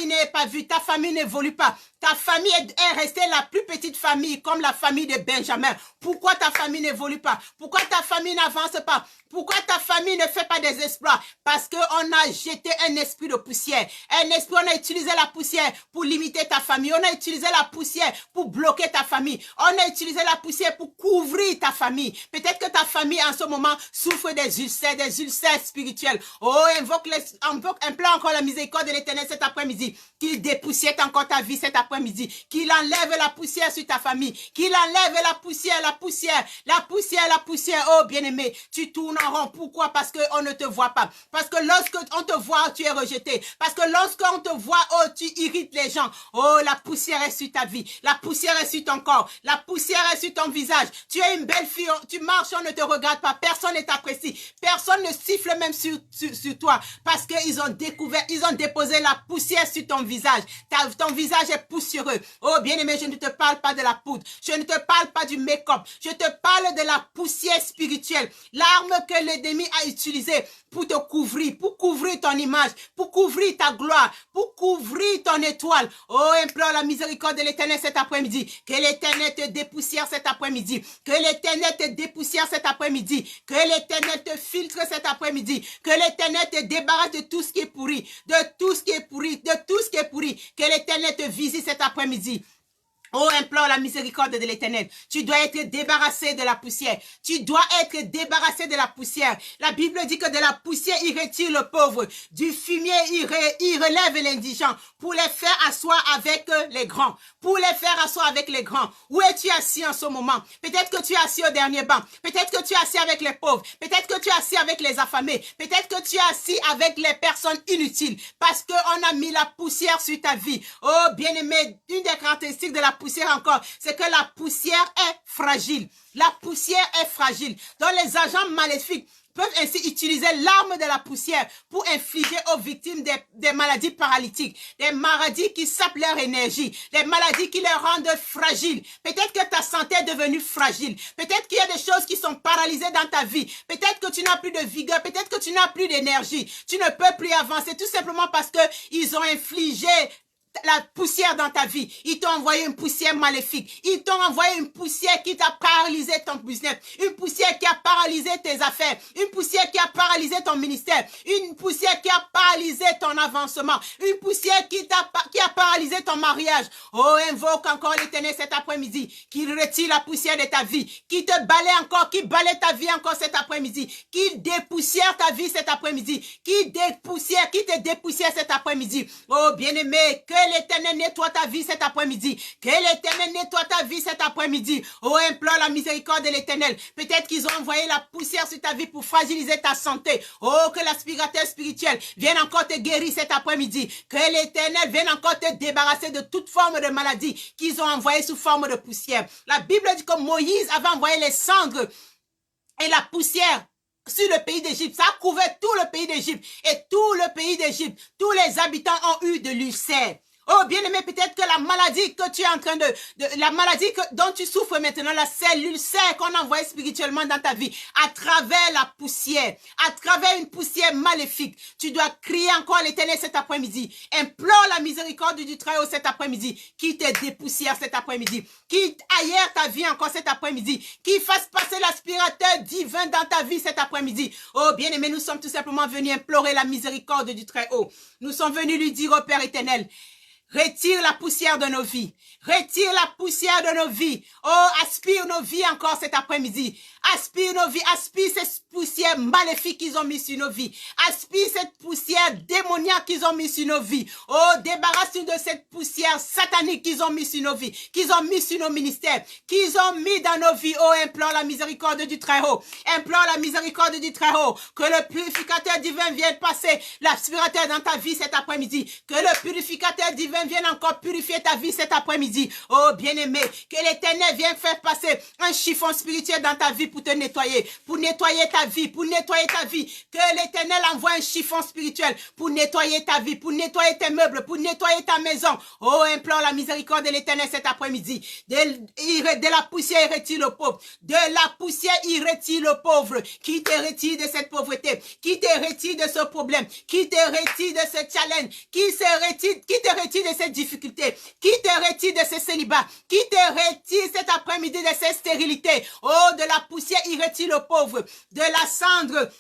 n'est pas vue, ta famille n'évolue pas. Ta famille est restée la plus petite famille, comme la famille de Benjamin. Pourquoi ta famille n'évolue pas? Pourquoi ta famille n'avance pas? Pourquoi ta famille ne fait pas des exploits? Parce qu'on a jeté un esprit de poussière. On a utilisé la poussière pour limiter ta famille. On a utilisé la poussière pour bloquer ta famille. On a utilisé la poussière pour couvrir ta famille. Peut-être que ta famille en ce moment souffre des ulcères spirituels. Oh, implore encore la miséricorde de l'Éternel cet après-midi. Qu'il dépoussière encore ta vie cet après-midi. Qu'il enlève la poussière sur ta famille. Qu'il enlève la poussière. Oh, bien-aimé, tu tournes en rond. Pourquoi? Parce qu'on ne te voit pas. Parce que lorsqu'on te voit, tu es rejeté. Parce que lorsqu'on te voit, oh, tu irrites les gens. Oh, la poussière est sur ta vie. La poussière est sur ton corps. La poussière est sur ton visage. Tu es une belle fille. Tu marches, on ne te regarde pas. Personne ne t'apprécie. Personne ne siffle même sur toi. Parce qu'ils ont déposé la poussière sur ton visage. Ton visage est poussiéreux. Oh, bien-aimé, je ne te parle pas de la poudre. Je ne te parle pas du make-up. Je te parle de la poussière spirituelle. L'arme que l'ennemi a utilisée pour te couvrir, pour couvrir ton image, pour couvrir ta gloire, pour couvrir ton étoile. Oh, implore la miséricorde de l'Éternel cet après-midi. Que l'Éternel te dépoussière cet après-midi. Que l'Éternel te dépoussière cet après-midi. Que l'Éternel te filtre cet après-midi. Que l'Éternel te débarrasse de tout ce qui est pourri. De tout ce qui est pourri. De tout ce qui est pourri. Que l'Éternel te visite cet après-midi. Oh, implore la miséricorde de l'Éternel. Tu dois être débarrassé de la poussière. Tu dois être débarrassé de la poussière. La Bible dit que de la poussière, il retire le pauvre. Du fumier, il relève l'indigent pour les faire asseoir avec les grands. Pour les faire asseoir avec les grands. Où es-tu assis en ce moment? Peut-être que tu es assis au dernier banc. Peut-être que tu es assis avec les pauvres. Peut-être que tu es assis avec les affamés. Peut-être que tu es assis avec les personnes inutiles. Parce qu'on a mis la poussière sur ta vie. Oh, bien-aimé, une des caractéristiques de la poussière encore, c'est que la poussière est fragile. La poussière est fragile. Donc les agents maléfiques peuvent ainsi utiliser l'arme de la poussière pour infliger aux victimes des maladies paralytiques, des maladies qui sapent leur énergie, des maladies qui les rendent fragiles. Peut-être que ta santé est devenue fragile. Peut-être qu'il y a des choses qui sont paralysées dans ta vie. Peut-être que tu n'as plus de vigueur. Peut-être que tu n'as plus d'énergie. Tu ne peux plus avancer tout simplement parce que ils ont infligé la poussière dans ta vie. Ils t'ont envoyé une poussière maléfique. Ils t'ont envoyé une poussière qui t'a paralysé ton business. Une poussière qui a paralysé tes affaires. Une poussière qui a paralysé ton ministère. Une poussière qui a paralysé ton avancement. Une poussière qui a paralysé ton mariage. Oh, invoque encore l'Éternel cet après-midi. Qu'il retire la poussière de ta vie. Qu'il te balaye encore. Qu'il balaye ta vie encore cet après-midi. Qu'il dépoussière ta vie cet après-midi. Qu'il te dépoussière cet après-midi. Oh, bien-aimé, que l'Éternel nettoie ta vie cet après-midi. Que l'Éternel nettoie ta vie cet après-midi. Oh, implore la miséricorde de l'Éternel. Peut-être qu'ils ont envoyé la poussière sur ta vie pour fragiliser ta santé. Oh, que l'aspirateur spirituel vienne encore te guérir cet après-midi. Que l'Éternel vienne encore te débarrasser de toute forme de maladie qu'ils ont envoyée sous forme de poussière. La Bible dit que Moïse avait envoyé les cendres et la poussière sur le pays d'Égypte. Ça a couvert tout le pays d'Égypte. Et tout le pays d'Égypte, tous les habitants ont eu de l'ulcère. Oh, bien-aimé, peut-être que la maladie que tu es en train la maladie dont tu souffres maintenant, c'est l'ulcère qu'on a envoyé spirituellement dans ta vie, à travers la poussière, à travers une poussière maléfique. Tu dois crier encore à l'Éternel cet après-midi. Implore la miséricorde du Très-Haut cet après-midi, qui te dépoussière cet après-midi, qui aère ta vie encore cet après-midi, qui fasse passer l'aspirateur divin dans ta vie cet après-midi. Oh, bien-aimé, nous sommes tout simplement venus implorer la miséricorde du Très-Haut. Nous sommes venus lui dire au Père éternel, Retire la poussière de nos vies. Retire la poussière de nos vies. Oh, aspire nos vies encore cet après-midi. Aspire nos vies. Aspire cette poussière maléfique qu'ils ont mis sur nos vies. Aspire cette poussière démoniaque qu'ils ont mis sur nos vies. Oh, débarrasse-nous de cette poussière satanique qu'ils ont mis sur nos vies. Qu'ils ont mis sur nos ministères. Qu'ils ont mis dans nos vies. Oh, implore la miséricorde du Très-Haut. Implore la miséricorde du Très-Haut. Que le purificateur divin vienne passer l'aspirateur dans ta vie cet après-midi. Que le purificateur divin vienne encore purifier ta vie cet après-midi. Oh, bien-aimé, que l'Éternel vienne faire passer un chiffon spirituel dans ta vie pour te nettoyer, pour nettoyer ta vie, pour nettoyer ta vie. Que l'Éternel envoie un chiffon spirituel pour nettoyer ta vie, pour nettoyer tes meubles, pour nettoyer ta maison. Oh, implore la miséricorde de l'Éternel cet après-midi. De la poussière, il retire le pauvre. De la poussière, il retire le pauvre. Qui te retire de cette pauvreté, qui te retire de ce problème, qui te retire de ce challenge, qui te retire de cette difficulté, qui te retire de ce célibat, qui te retire cet après-midi de cette stérilité. Oh, de la poussière, il retire le pauvre. De la cendre,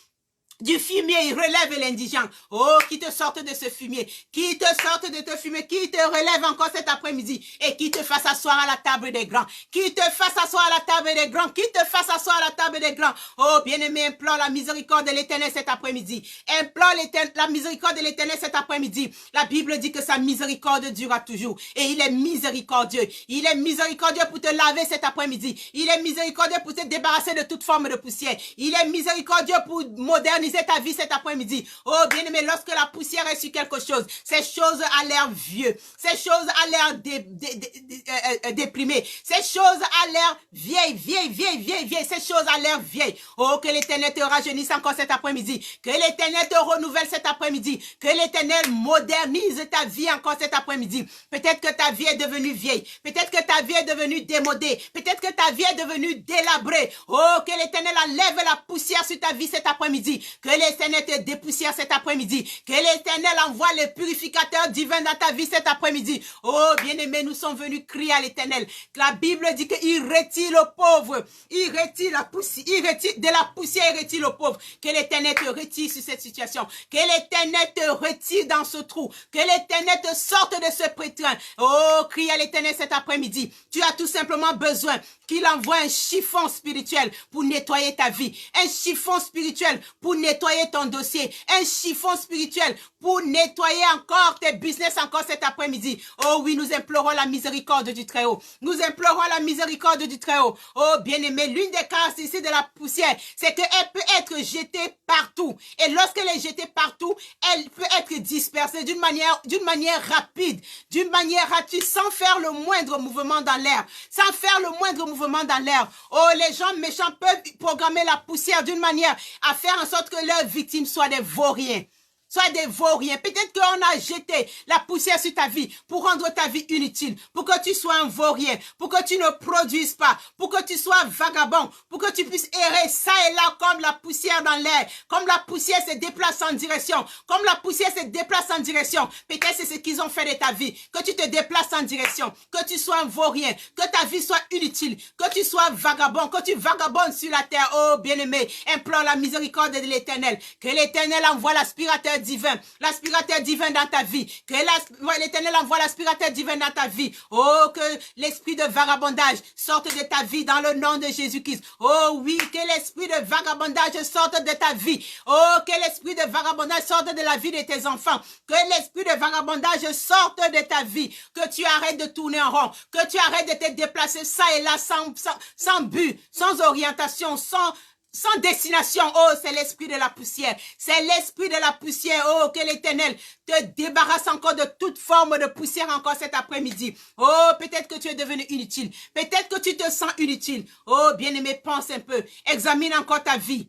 du fumier, il relève l'indigent. Oh, qui te sorte de ce fumier, qui te sorte de ce fumier, qui te relève encore cet après-midi et qui te fasse asseoir à la table des grands, qui te fasse asseoir à la table des grands, qui te fasse asseoir à la table des grands. Oh, bien-aimé, implore la miséricorde de l'Éternel cet après-midi. Implore la miséricorde de l'Éternel cet après-midi. La Bible dit que sa miséricorde durera toujours et il est miséricordieux. Il est miséricordieux pour te laver cet après-midi. Il est miséricordieux pour te débarrasser de toute forme de poussière. Il est miséricordieux pour moderniser ta vie cet après-midi. Oh, bien-aimé, lorsque la poussière est sur quelque chose, ces choses a l'air vieux, ces choses a l'air déprimées, ces choses a l'air vieilles, ces choses a l'air vieilles. Oh, que l'Éternel te rajeunisse encore cet après-midi, que l'Éternel te renouvelle cet après-midi, que l'Éternel modernise ta vie encore cet après-midi. Peut-être que ta vie est devenue vieille, peut-être que ta vie est devenue démodée, peut-être que ta vie est devenue délabrée. Oh, que l'Éternel enlève la poussière sur ta vie cet après-midi. Que l'Éternel te dépoussière cet après-midi. Que l'Éternel envoie le purificateur divin dans ta vie cet après-midi. Oh, bien-aimé, nous sommes venus crier à l'Éternel. La Bible dit qu'il retire le pauvre. Il retire la poussière. Il retire de la poussière, il retire le pauvre. Que l'Éternel te retire sur cette situation. Que l'Éternel te retire dans ce trou. Que l'Éternel te sorte de ce pétrin. Oh, crie à l'Éternel cet après-midi. Tu as tout simplement besoin qu'il envoie un chiffon spirituel pour nettoyer ta vie. Un chiffon spirituel pour nettoyer ton dossier. Un chiffon spirituel pour nettoyer encore tes business encore cet après-midi. Oh oui, nous implorons la miséricorde du Très-Haut. Nous implorons la miséricorde du Très-Haut. Oh bien-aimé, l'une des caractéristiques de la poussière, c'est qu'elle peut être jetée partout. Et lorsqu'elle est jetée partout, elle peut être dispersée d'une manière rapide, sans faire le moindre mouvement dans l'air. Sans faire le moindre mouvement dans l'air. Oh, les gens méchants peuvent programmer la poussière d'une manière à faire en sorte que leurs victimes soient des vauriens. Sois des vauriens. Peut-être qu'on a jeté la poussière sur ta vie pour rendre ta vie inutile, pour que tu sois un vaurien, pour que tu ne produises pas, pour que tu sois vagabond, pour que tu puisses errer ça et là comme la poussière dans l'air, comme la poussière se déplace en direction, comme la poussière se déplace en direction. Peut-être c'est ce qu'ils ont fait de ta vie, que tu te déplaces en direction, que tu sois un vaurien, que ta vie soit inutile, que tu sois vagabond, que tu vagabondes sur la terre. Oh bien-aimé, implore la miséricorde de l'Éternel, que l'Éternel envoie l'aspirateur divin dans ta vie, que l'Éternel envoie l'aspirateur divin dans ta vie. Oh, que l'esprit de vagabondage sorte de ta vie dans le nom de Jésus-Christ. Oh oui, que l'esprit de vagabondage sorte de ta vie. Oh, que l'esprit de vagabondage sorte de la vie de tes enfants. Que l'esprit de vagabondage sorte de ta vie. Que tu arrêtes de tourner en rond. Que tu arrêtes de te déplacer ça et là sans but, sans orientation, sans destination. Oh, c'est l'esprit de la poussière. C'est l'esprit de la poussière. Oh, que l'Éternel te débarrasse encore de toute forme de poussière encore cet après-midi. Oh, peut-être que tu es devenu inutile. Peut-être que tu te sens inutile. Oh, bien-aimé, pense un peu. Examine encore ta vie.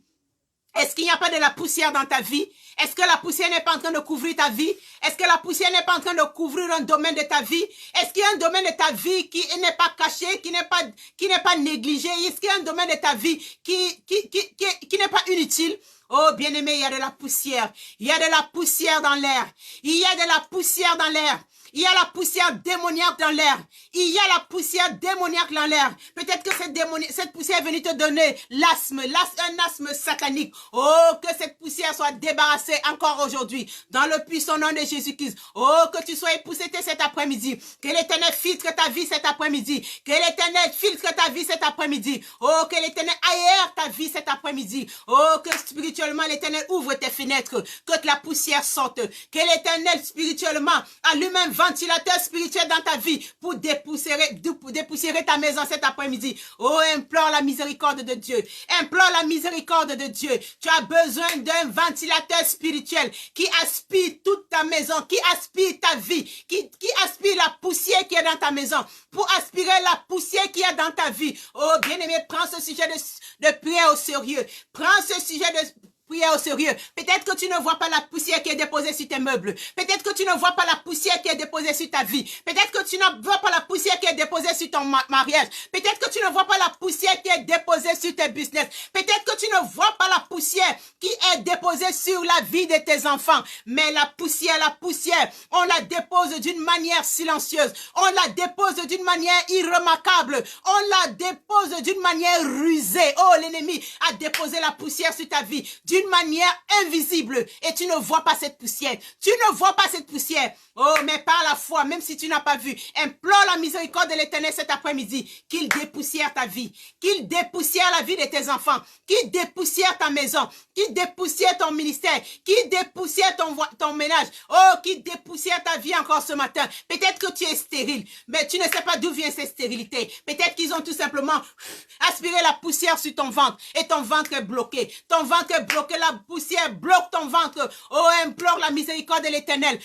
Est-ce qu'il n'y a pas de la poussière dans ta vie? Est-ce que la poussière n'est pas en train de couvrir ta vie? Est-ce que la poussière n'est pas en train de couvrir un domaine de ta vie? Est-ce qu'il y a un domaine de ta vie qui n'est pas caché, qui n'est pas négligé? Est-ce qu'il y a un domaine de ta vie qui n'est pas inutile? Oh, bien-aimé, il y a de la poussière. Il y a de la poussière dans l'air. Il y a de la poussière dans l'air. Il y a la poussière démoniaque dans l'air. Il y a la poussière démoniaque dans l'air. Peut-être que cette poussière est venue te donner l'asthme, un asthme satanique. Oh, que cette poussière soit débarrassée encore aujourd'hui. Dans le puissant nom de Jésus-Christ. Oh, que tu sois épousseté cet après-midi. Que l'Éternel filtre ta vie cet après-midi. Que l'Éternel filtre ta vie cet après-midi. Oh, que l'Éternel aère ta vie cet après-midi. Oh, que spirituellement l'Éternel ouvre tes fenêtres. Que la poussière sorte. Que l'Éternel spirituellement allume un ventilateur spirituel dans ta vie pour dépoussiérer ta maison cet après-midi. Oh, implore la miséricorde de Dieu. Implore la miséricorde de Dieu. Tu as besoin d'un ventilateur spirituel qui aspire toute ta maison, qui aspire ta vie, qui aspire la poussière qui est dans ta maison, pour aspirer la poussière qui est dans ta vie. Oh, bien-aimé, prends ce sujet de prière au sérieux. Prends ce sujet de prière au sérieux. Peut-être que tu ne vois pas la poussière qui est déposée sur tes meubles. Peut-être que tu ne vois pas la poussière qui est déposée sur ta vie. Peut-être que tu ne vois pas la poussière qui est déposée sur ton mariage. Peut-être que tu ne vois pas la poussière qui est déposée sur tes business. Peut-être que tu ne vois pas la poussière qui est déposée sur la vie de tes enfants. Mais la poussière, on la dépose d'une manière silencieuse. On la dépose d'une manière irremarquable. On la dépose d'une manière rusée. Oh, l'ennemi a déposé la poussière sur ta vie d'une manière invisible et tu ne vois pas cette poussière. Tu ne vois pas cette poussière. Oh, mais par la foi, même si tu n'as pas vu, implore la miséricorde de l'Éternel cet après-midi, qu'il dépoussière ta vie, qu'il dépoussière la vie de tes enfants, qu'il dépoussière ta maison, qu'il dépoussière ton ministère, qu'il dépoussière ton ménage, oh, qu'il dépoussière ta vie encore ce matin. Peut-être que tu es stérile, mais tu ne sais pas d'où vient cette stérilité. Peut-être qu'ils ont tout simplement aspiré la poussière sur ton ventre et ton ventre est bloqué. Ton ventre est bloqué, la poussière bloque ton ventre. Oh, implore la miséricorde de l'Éternel.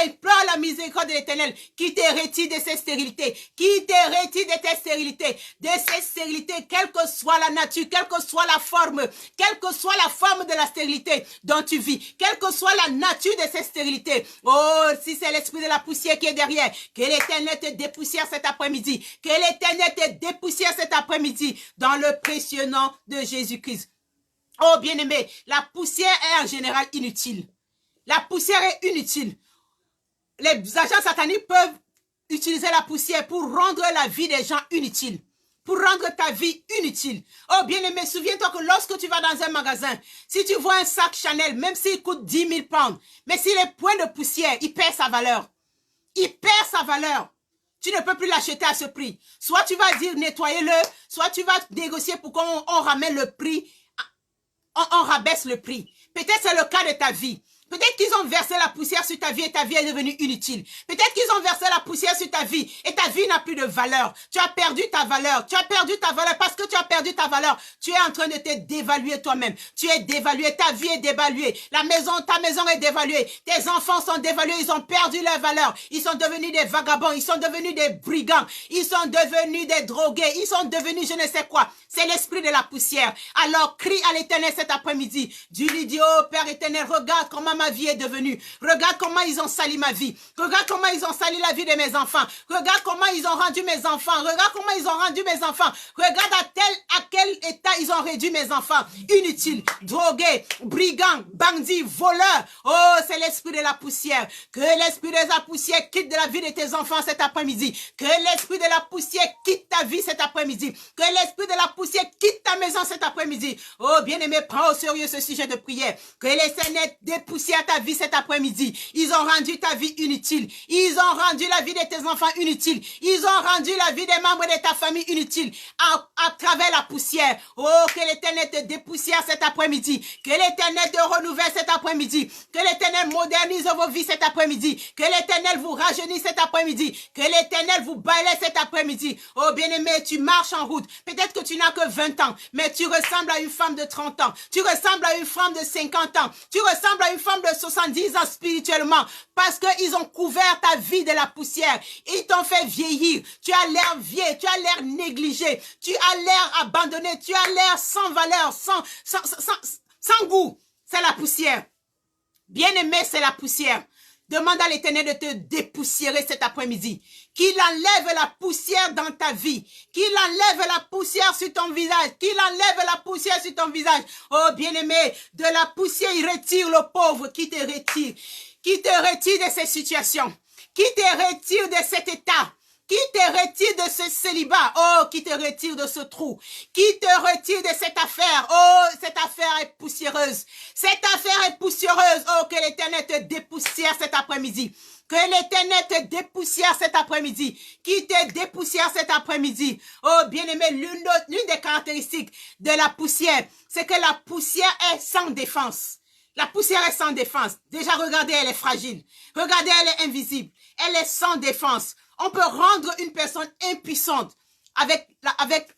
Implore la miséricorde de l'Éternel qui te retire de cette stérilité, qui te retire de tes stérilités, quelle que soit la nature, quelle que soit la forme de la stérilité dont tu vis, quelle que soit la nature de cette stérilité. Oh, si c'est l'esprit de la poussière qui est derrière, que l'Éternel te dépoussière cet après-midi, que l'Éternel te dépoussière cet après-midi dans le précieux nom de Jésus-Christ. Oh, bien-aimé, la poussière est en général inutile. La poussière est inutile. Les agents sataniques peuvent utiliser la poussière pour rendre la vie des gens inutile. Pour rendre ta vie inutile. Oh, bien-aimé, souviens-toi que lorsque tu vas dans un magasin, si tu vois un sac Chanel, même s'il coûte 10 000 pounds, mais s'il est plein de poussière, il perd sa valeur. Il perd sa valeur. Tu ne peux plus l'acheter à ce prix. Soit tu vas dire nettoyez-le, soit tu vas négocier pour qu'on ramène le prix, on rabaisse le prix. Peut-être c'est le cas de ta vie. Peut-être qu'ils ont versé la poussière sur ta vie et ta vie est devenue inutile. Peut-être qu'ils ont versé la poussière sur ta vie et ta vie n'a plus de valeur. Tu as perdu ta valeur. Tu as perdu ta valeur parce que tu as perdu ta valeur. Tu es en train de te dévaluer toi-même. Tu es dévalué. Ta vie est dévaluée. Ta maison est dévaluée. Tes enfants sont dévalués. Ils ont perdu leur valeur. Ils sont devenus des vagabonds. Ils sont devenus des brigands. Ils sont devenus des drogués. Ils sont devenus je ne sais quoi. C'est l'esprit de la poussière. Alors crie à l'Éternel cet après-midi. Dis-lui, dis, oh Père éternel, regarde comment ma vie est devenue. Regarde comment ils ont sali ma vie. Regarde comment ils ont sali la vie de mes enfants. Regarde comment ils ont rendu mes enfants. Regarde comment ils ont rendu mes enfants. Regarde à quel état ils ont réduit mes enfants. Inutiles, drogués, brigands, bandits, voleurs. Oh, c'est l'esprit de la poussière. Que l'esprit de la poussière quitte de la vie de tes enfants cet après-midi. Que l'esprit de la poussière quitte ta vie cet après-midi. Que l'esprit de la poussière quitte ta maison cet après-midi. Oh, bien-aimé, prends au sérieux ce sujet de prière. Que les Seigneurs dépoussièrent ta vie cet après-midi. Ils ont rendu ta vie inutile. Ils ont rendu la vie de tes enfants inutile. Ils ont rendu la vie des membres de ta famille inutile à travers la poussière. Oh, que l'Éternel te dépoussière cet après-midi. Que l'Éternel te renouvelle cet après-midi. Que l'Éternel modernise vos vies cet après-midi. Que l'Éternel vous rajeunisse cet après-midi. Que l'Éternel vous balaie cet après-midi. Oh, bien-aimé, tu marches en route. Peut-être que tu n'as que 20 ans, mais tu ressembles à une femme de 30 ans. Tu ressembles à une femme de 50 ans. Tu ressembles à une femme de 70 ans spirituellement parce qu'ils ont couvert ta vie de la poussière. Ils t'ont fait vieillir. Tu as l'air vieille, tu as l'air négligé, tu as l'air abandonné, tu as l'air sans valeur, sans goût. C'est la poussière. Bien-aimé, c'est la poussière. Demande à l'Éternel de te dépoussiérer cet après-midi. Qu'il enlève la poussière dans ta vie. Qu'il enlève la poussière sur ton visage. Qu'il enlève la poussière sur ton visage. Oh bien-aimé, de la poussière, il retire le pauvre qui te retire. Qui te retire de ces situations. Qui te retire de cet état. Qui te retire de ce célibat, oh, qui te retire de ce trou, qui te retire de cette affaire, oh, cette affaire est poussiéreuse, cette affaire est poussiéreuse, oh, que l'Éternel te dépoussière cet après-midi, que l'Éternel te dépoussière cet après-midi, qui te dépoussière cet après-midi, oh, bien-aimé, l'une des caractéristiques de la poussière, c'est que la poussière est sans défense. La poussière est sans défense. Déjà, regardez, elle est fragile. Regardez, elle est invisible. Elle est sans défense. On peut rendre une personne impuissante avec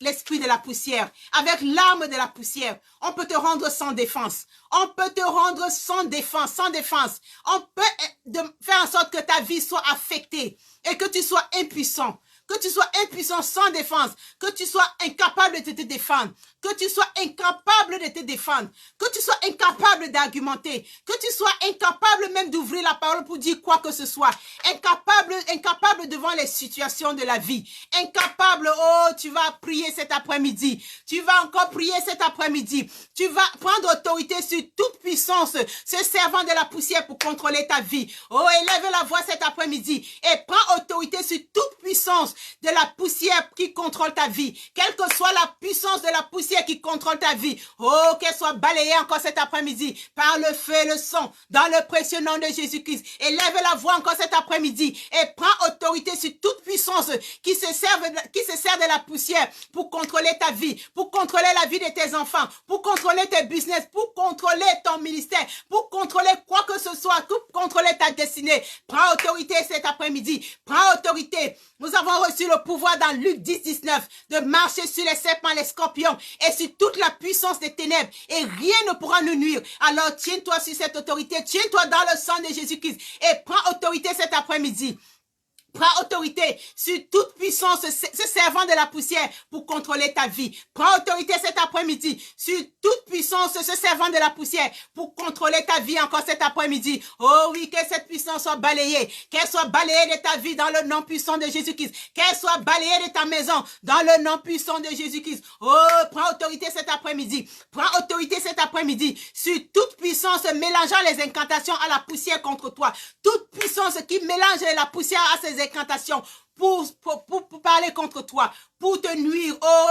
l'esprit de la poussière, avec l'arme de la poussière. On peut te rendre sans défense. On peut te rendre sans défense, sans défense. On peut faire en sorte que ta vie soit affectée et que tu sois impuissant. Que tu sois impuissant sans défense, que tu sois incapable de te défendre, que tu sois incapable de te défendre, que tu sois incapable d'argumenter, que tu sois incapable même d'ouvrir la parole pour dire quoi que ce soit, incapable devant les situations de la vie, incapable, oh, tu vas prier cet après-midi, tu vas encore prier cet après-midi, tu vas prendre autorité sur toute puissance, se servant de la poussière pour contrôler ta vie. Oh, élève la voix cet après-midi et prends autorité sur toute puissance de la poussière qui contrôle ta vie, quelle que soit la puissance de la poussière qui contrôle ta vie, oh, qu'elle soit balayée encore cet après-midi par le feu et le sang, dans le précieux nom de Jésus-Christ. Élève la voix encore cet après-midi et prends autorité sur toute puissance qui se sert de la poussière pour contrôler ta vie, pour contrôler la vie de tes enfants, pour contrôler tes business, pour contrôler ton ministère, pour contrôler quoi que ce soit, pour contrôler ta destinée. Prends autorité cet après-midi, prends autorité. Nous avons reçu le pouvoir dans Luc 10, 19 de marcher sur les serpents, les scorpions et sur toute la puissance des ténèbres et rien ne pourra nous nuire. Alors tiens-toi sur cette autorité, tiens-toi dans le sang de Jésus-Christ et prends autorité cet après-midi. Prends autorité sur toute puissance se servant de la poussière pour contrôler ta vie. Prends autorité cet après-midi sur toute puissance se servant de la poussière pour contrôler ta vie encore cet après-midi. Oh oui, que cette puissance soit balayée. Qu'elle soit balayée de ta vie dans le nom puissant de Jésus-Christ. Qu'elle soit balayée de ta maison dans le nom puissant de Jésus-Christ. Oh, prends autorité cet après-midi. Prends autorité cet après-midi sur toute puissance mélangeant les incantations à la poussière contre toi. Toute puissance qui mélange la poussière à ses incantations pour parler contre toi, pour te nuire. Oh,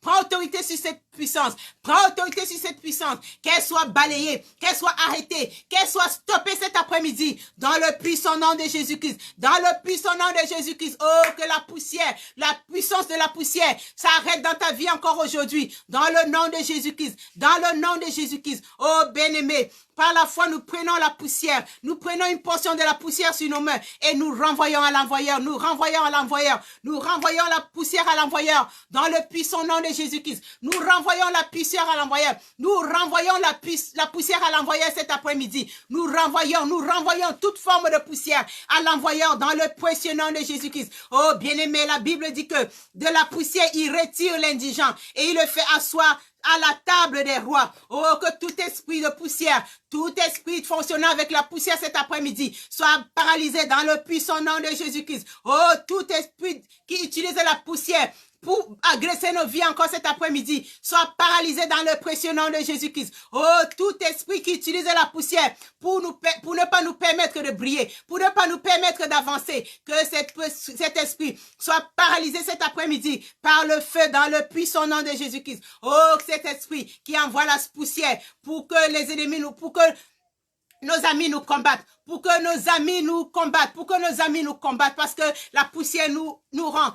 prends autorité sur cette puissance. Prends autorité sur cette puissance. Qu'elle soit balayée, qu'elle soit arrêtée, qu'elle soit stoppée cet après-midi. Dans le puissant nom de Jésus-Christ. Dans le puissant nom de Jésus-Christ. Oh, que la poussière, la puissance de la poussière s'arrête dans ta vie encore aujourd'hui. Dans le nom de Jésus-Christ. Dans le nom de Jésus-Christ. Oh, bien-aimé. Par la foi, nous prenons la poussière. Nous prenons une portion de la poussière sur nos mains et nous renvoyons à l'envoyeur. Nous renvoyons à l'envoyeur. Nous renvoyons la poussière à l'envoyeur. Dans le puissant nom de Jésus-Christ. Nous renvoyons la poussière à l'envoyeur. Nous renvoyons la poussière à l'envoyeur cet après-midi. Nous renvoyons toute forme de poussière à l'envoyeur dans le précieux nom de Jésus-Christ. Oh, bien-aimé, la Bible dit que de la poussière, il retire l'indigent et il le fait asseoir à la table des rois. Oh, que tout esprit de poussière, tout esprit fonctionnant avec la poussière cet après-midi soit paralysé dans le puissant nom de Jésus-Christ. Oh, tout esprit qui utilise la poussière pour agresser nos vies encore cet après-midi, soit paralysé dans le précieux nom de Jésus-Christ. Oh, tout esprit qui utilise la poussière pour ne pas nous permettre de briller, pour ne pas nous permettre d'avancer, que cet esprit soit paralysé cet après-midi par le feu dans le puissant nom de Jésus-Christ. Oh, cet esprit qui envoie la poussière pour que les ennemis pour que nos amis nous combattent, pour que nos amis nous combattent, parce que la poussière nous rend,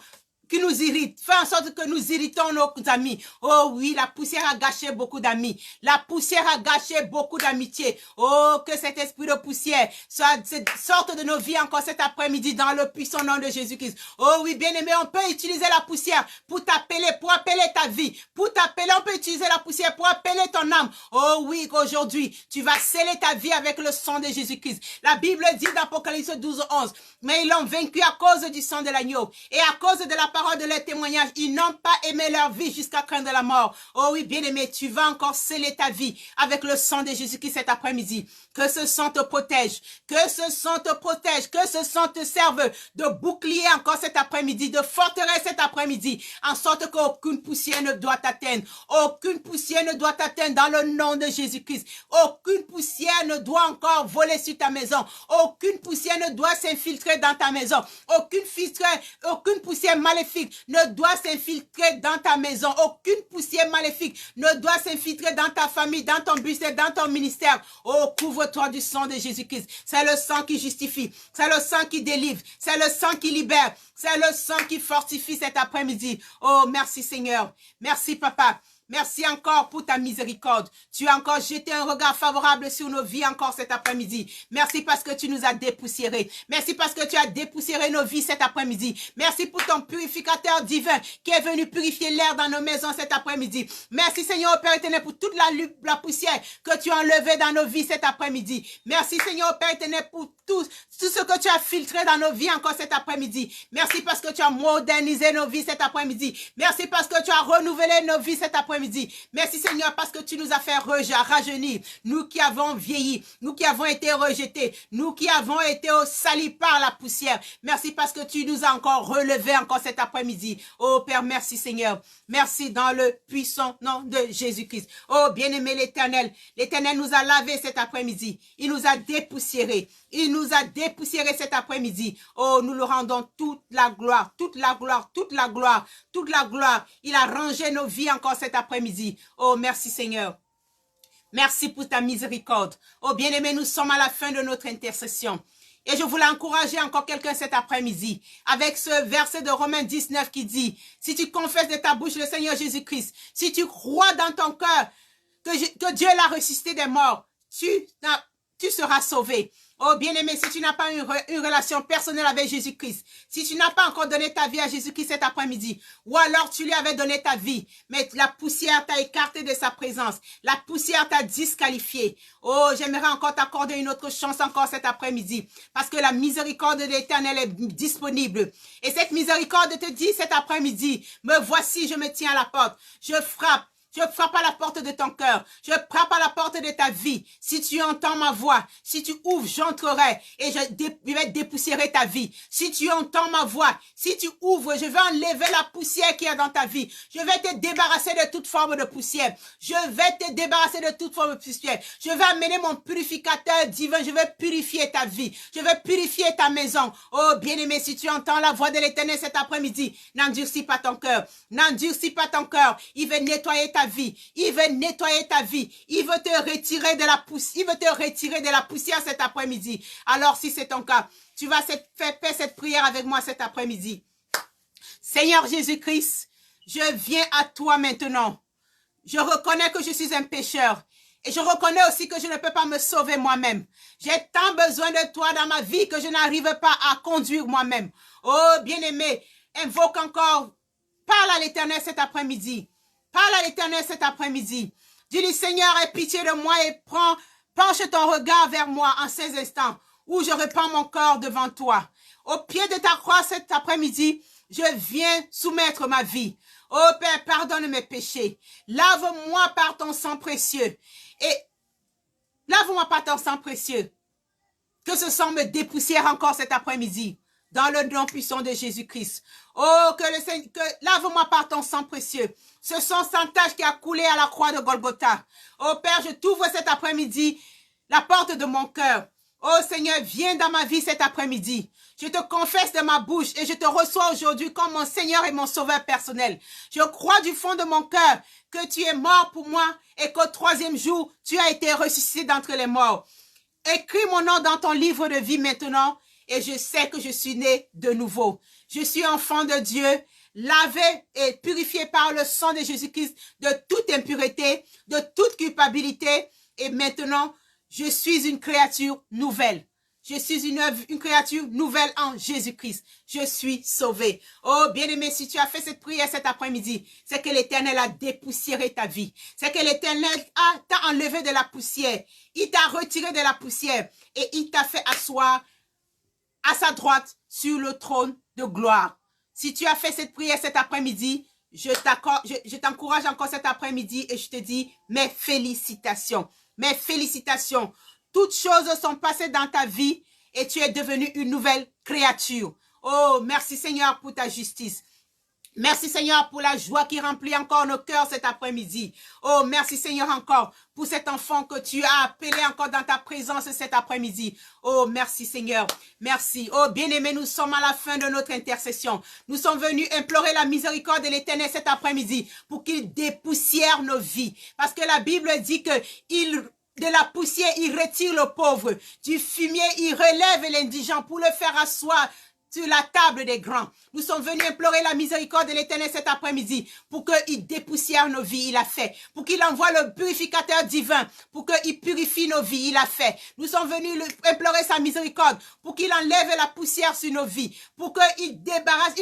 qui nous irrite, fait en sorte que nous irritons nos amis. Oh oui, la poussière a gâché beaucoup d'amis. La poussière a gâché beaucoup d'amitié. Oh, que cet esprit de poussière sorte de nos vies encore cet après-midi dans le puissant nom de Jésus-Christ. Oh oui, bien-aimé, on peut utiliser la poussière pour t'appeler, pour appeler ta vie. Pour t'appeler, on peut utiliser la poussière pour appeler ton âme. Oh oui, qu'aujourd'hui, tu vas sceller ta vie avec le sang de Jésus-Christ. La Bible dit dans Apocalypse 12, 11, mais ils l'ont vaincu à cause du sang de l'agneau et à cause de la parole de leur témoignage, ils n'ont pas aimé leur vie jusqu'à craindre la mort. Oh oui, bien-aimé, tu vas encore sceller ta vie avec le sang de Jésus-Christ cet après-midi. Que ce sang te protège, que ce sang te protège, que ce sang te serve de bouclier encore cet après-midi, de forteresse cet après-midi, en sorte qu'aucune poussière ne doit t'atteindre. Aucune poussière ne doit t'atteindre dans le nom de Jésus-Christ. Aucune poussière ne doit encore voler sur ta maison. Aucune poussière ne doit s'infiltrer dans ta maison. Aucune poussière maléfique ne doit s'infiltrer dans ta maison. Aucune poussière maléfique ne doit s'infiltrer dans ta famille, dans ton business, dans ton ministère. Oh, couvre-toi du sang de Jésus-Christ. C'est le sang qui justifie. C'est le sang qui délivre. C'est le sang qui libère. C'est le sang qui fortifie cet après-midi. Oh, merci Seigneur. Merci Papa. Merci encore pour ta miséricorde. Tu as encore jeté un regard favorable sur nos vies encore cet après-midi. Merci parce que tu nous as dépoussiérés. Merci parce que tu as dépoussiéré nos vies cet après-midi. Merci pour ton purificateur divin qui est venu purifier l'air dans nos maisons cet après-midi. Merci Seigneur Père éternel pour toute la poussière que tu as enlevée dans nos vies cet après-midi. Merci Seigneur Père éternel pour tout ce que tu as filtré dans nos vies encore cet après-midi. Merci parce que tu as modernisé nos vies cet après-midi. Merci parce que tu as renouvelé nos vies cet après-midi. Merci Seigneur parce que tu nous as fait rajeunir. Nous qui avons vieilli, nous qui avons été rejetés, nous qui avons été salis par la poussière. Merci parce que tu nous as encore relevés encore cet après-midi. Oh Père, merci Seigneur. Merci dans le puissant nom de Jésus-Christ. Oh bien-aimé l'Éternel. L'Éternel nous a lavés cet après-midi. Il nous a dépoussiérés. Il nous a dépoussiérés cet après-midi. Oh, nous le rendons toute la gloire, toute la gloire, toute la gloire, toute la gloire. Il a rangé nos vies encore cet après-midi. Oh, merci Seigneur. Merci pour ta miséricorde. Oh, bien-aimé, nous sommes à la fin de notre intercession. Et je voulais encourager encore quelqu'un cet après-midi avec ce verset de Romains 19 qui dit, si tu confesses de ta bouche le Seigneur Jésus-Christ, si tu crois dans ton cœur que Dieu l'a ressuscité des morts, tu seras sauvé. Oh bien-aimé, si tu n'as pas une relation personnelle avec Jésus-Christ, si tu n'as pas encore donné ta vie à Jésus-Christ cet après-midi, ou alors tu lui avais donné ta vie, mais la poussière t'a écarté de sa présence, la poussière t'a disqualifié. Oh, j'aimerais encore t'accorder une autre chance encore cet après-midi, parce que la miséricorde de l'Éternel est disponible. Et cette miséricorde te dit cet après-midi, me voici, je me tiens à la porte, je frappe. Je frappe à la porte de ton cœur. Je frappe à la porte de ta vie. Si tu entends ma voix, si tu ouvres, j'entrerai et je vais dépoussiérer ta vie. Si tu entends ma voix, si tu ouvres, je vais enlever la poussière qui est dans ta vie. Je vais te débarrasser de toute forme de poussière. Je vais te débarrasser de toute forme de poussière. Je vais amener mon purificateur divin. Je vais purifier ta vie. Je vais purifier ta maison. Oh, bien-aimé, si tu entends la voix de l'Éternel cet après-midi, n'endurcis pas ton cœur. N'endurcis pas ton cœur. Il veut nettoyer ta vie. Il veut nettoyer ta vie. Il veut te retirer de la poussière. Il veut te retirer de la poussière cet après-midi. Alors, si c'est ton cas, tu vas faire cette prière avec moi cet après-midi. Seigneur Jésus-Christ, je viens à toi maintenant. Je reconnais que je suis un pécheur. Et je reconnais aussi que je ne peux pas me sauver moi-même. J'ai tant besoin de toi dans ma vie que je n'arrive pas à conduire moi-même. Oh, bien-aimé, invoque encore. Parle à l'Éternel cet après-midi. Parle à l'Éternel cet après-midi. Dis-lui, Seigneur, aie pitié de moi et penche ton regard vers moi en ces instants où je répands mon corps devant toi. Au pied de ta croix cet après-midi, je viens soumettre ma vie. Oh Père, pardonne mes péchés. Lave-moi par ton sang précieux. Et lave-moi par ton sang précieux. Que ce sang me dépoussière encore cet après-midi. Dans le nom puissant de Jésus-Christ. Oh, lave-moi par ton sang précieux. Ce sang sans tache qui a coulé à la croix de Golgotha. Oh Père, je t'ouvre cet après-midi la porte de mon cœur. Oh Seigneur, viens dans ma vie cet après-midi. Je te confesse de ma bouche et je te reçois aujourd'hui comme mon Seigneur et mon Sauveur personnel. Je crois du fond de mon cœur que tu es mort pour moi et qu'au troisième jour, tu as été ressuscité d'entre les morts. Écris mon nom dans ton livre de vie maintenant. Et je sais que je suis né de nouveau. Je suis enfant de Dieu, lavé et purifié par le sang de Jésus-Christ de toute impureté, de toute culpabilité. Et maintenant, je suis une créature nouvelle. Je suis une créature nouvelle en Jésus-Christ. Je suis sauvé. Oh, bien-aimé, si tu as fait cette prière cet après-midi, c'est que l'Éternel a dépoussiéré ta vie. C'est que l'Éternel t'a enlevé de la poussière. Il t'a retiré de la poussière et il t'a fait asseoir à sa droite sur le trône de gloire. Si tu as fait cette prière cet après-midi, je t'encourage encore cet après-midi et je te dis mes félicitations. Mes félicitations. Toutes choses sont passées dans ta vie et tu es devenu une nouvelle créature. Oh, merci Seigneur pour ta justice. Merci Seigneur pour la joie qui remplit encore nos cœurs cet après-midi. Oh, merci Seigneur encore pour cet enfant que tu as appelé encore dans ta présence cet après-midi. Oh, merci Seigneur. Merci. Oh, bien-aimés, nous sommes à la fin de notre intercession. Nous sommes venus implorer la miséricorde de l'Éternel cet après-midi pour qu'il dépoussière nos vies. Parce que la Bible dit que de la poussière, il retire le pauvre. Du fumier, il relève l'indigent pour le faire asseoir sur la table des grands. Nous sommes venus implorer la miséricorde de l'Éternel cet après-midi pour qu'il dépoussière nos vies, il a fait. Pour qu'il envoie le purificateur divin, pour qu'il purifie nos vies, il a fait. Nous sommes venus implorer sa miséricorde pour qu'il enlève la poussière sur nos vies, pour qu'il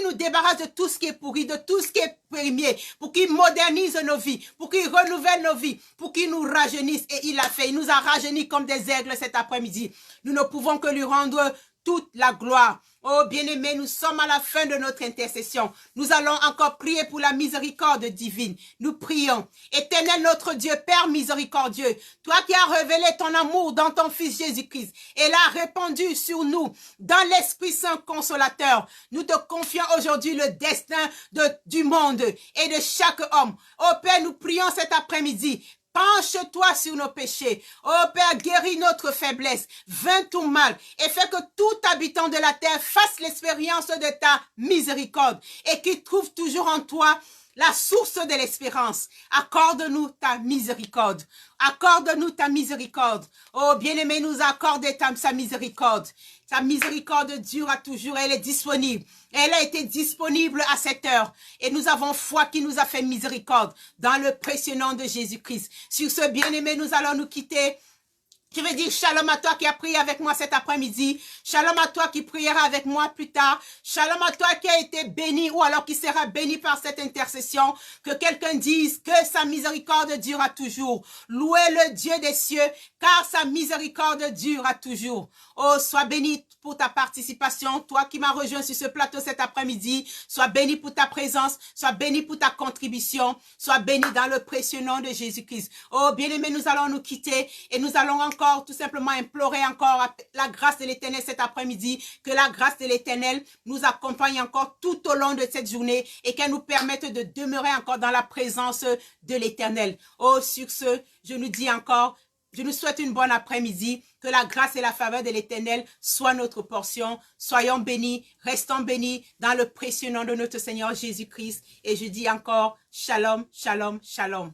nous débarrasse de tout ce qui est pourri, de tout ce qui est premier, pour qu'il modernise nos vies, pour qu'il renouvelle nos vies, pour qu'il nous rajeunisse. Et il a fait. Il nous a rajeunis comme des aigles cet après-midi. Nous ne pouvons que lui rendre toute la gloire. Oh bien-aimés, nous sommes à la fin de notre intercession. Nous allons encore prier pour la miséricorde divine. Nous prions. Éternel notre Dieu, Père miséricordieux, toi qui as révélé ton amour dans ton Fils Jésus-Christ et l'as répandu sur nous dans l'Esprit Saint consolateur, nous te confions aujourd'hui le destin du monde et de chaque homme. Oh Père, nous prions cet après-midi. Penche-toi sur nos péchés. Oh Père, guéris notre faiblesse, vainc tout mal et fais que tout habitant de la terre fasse l'expérience de ta miséricorde et qu'il trouve toujours en toi la source de l'espérance. Accorde-nous ta miséricorde. Accorde-nous ta miséricorde. Oh bien-aimé, nous accorde sa miséricorde. Sa miséricorde dure à toujours. Elle est disponible. Elle a été disponible à cette heure. Et nous avons foi qui nous a fait miséricorde dans le précieux nom de Jésus-Christ. Sur ce bien-aimé, nous allons nous quitter. Je veux dire shalom à toi qui as prié avec moi cet après-midi. Shalom à toi qui priera avec moi plus tard. Shalom à toi qui a été béni ou alors qui sera béni par cette intercession. Que quelqu'un dise que sa miséricorde dure à toujours. Louez le Dieu des cieux car sa miséricorde dure à toujours. Oh, sois béni pour ta participation. Toi qui m'as rejoint sur ce plateau cet après-midi. Sois béni pour ta présence. Sois béni pour ta contribution. Sois béni dans le précieux nom de Jésus-Christ. Oh, bien-aimés, nous allons nous quitter et nous allons encore tout simplement implorer encore la grâce de l'Éternel cet après-midi, que la grâce de l'Éternel nous accompagne encore tout au long de cette journée et qu'elle nous permette de demeurer encore dans la présence de l'Éternel. Oh, sur ce, je nous dis encore, je nous souhaite une bonne après-midi, que la grâce et la faveur de l'Éternel soient notre portion. Soyons bénis, restons bénis dans le précieux nom de notre Seigneur Jésus-Christ. Et je dis encore, shalom, shalom, shalom.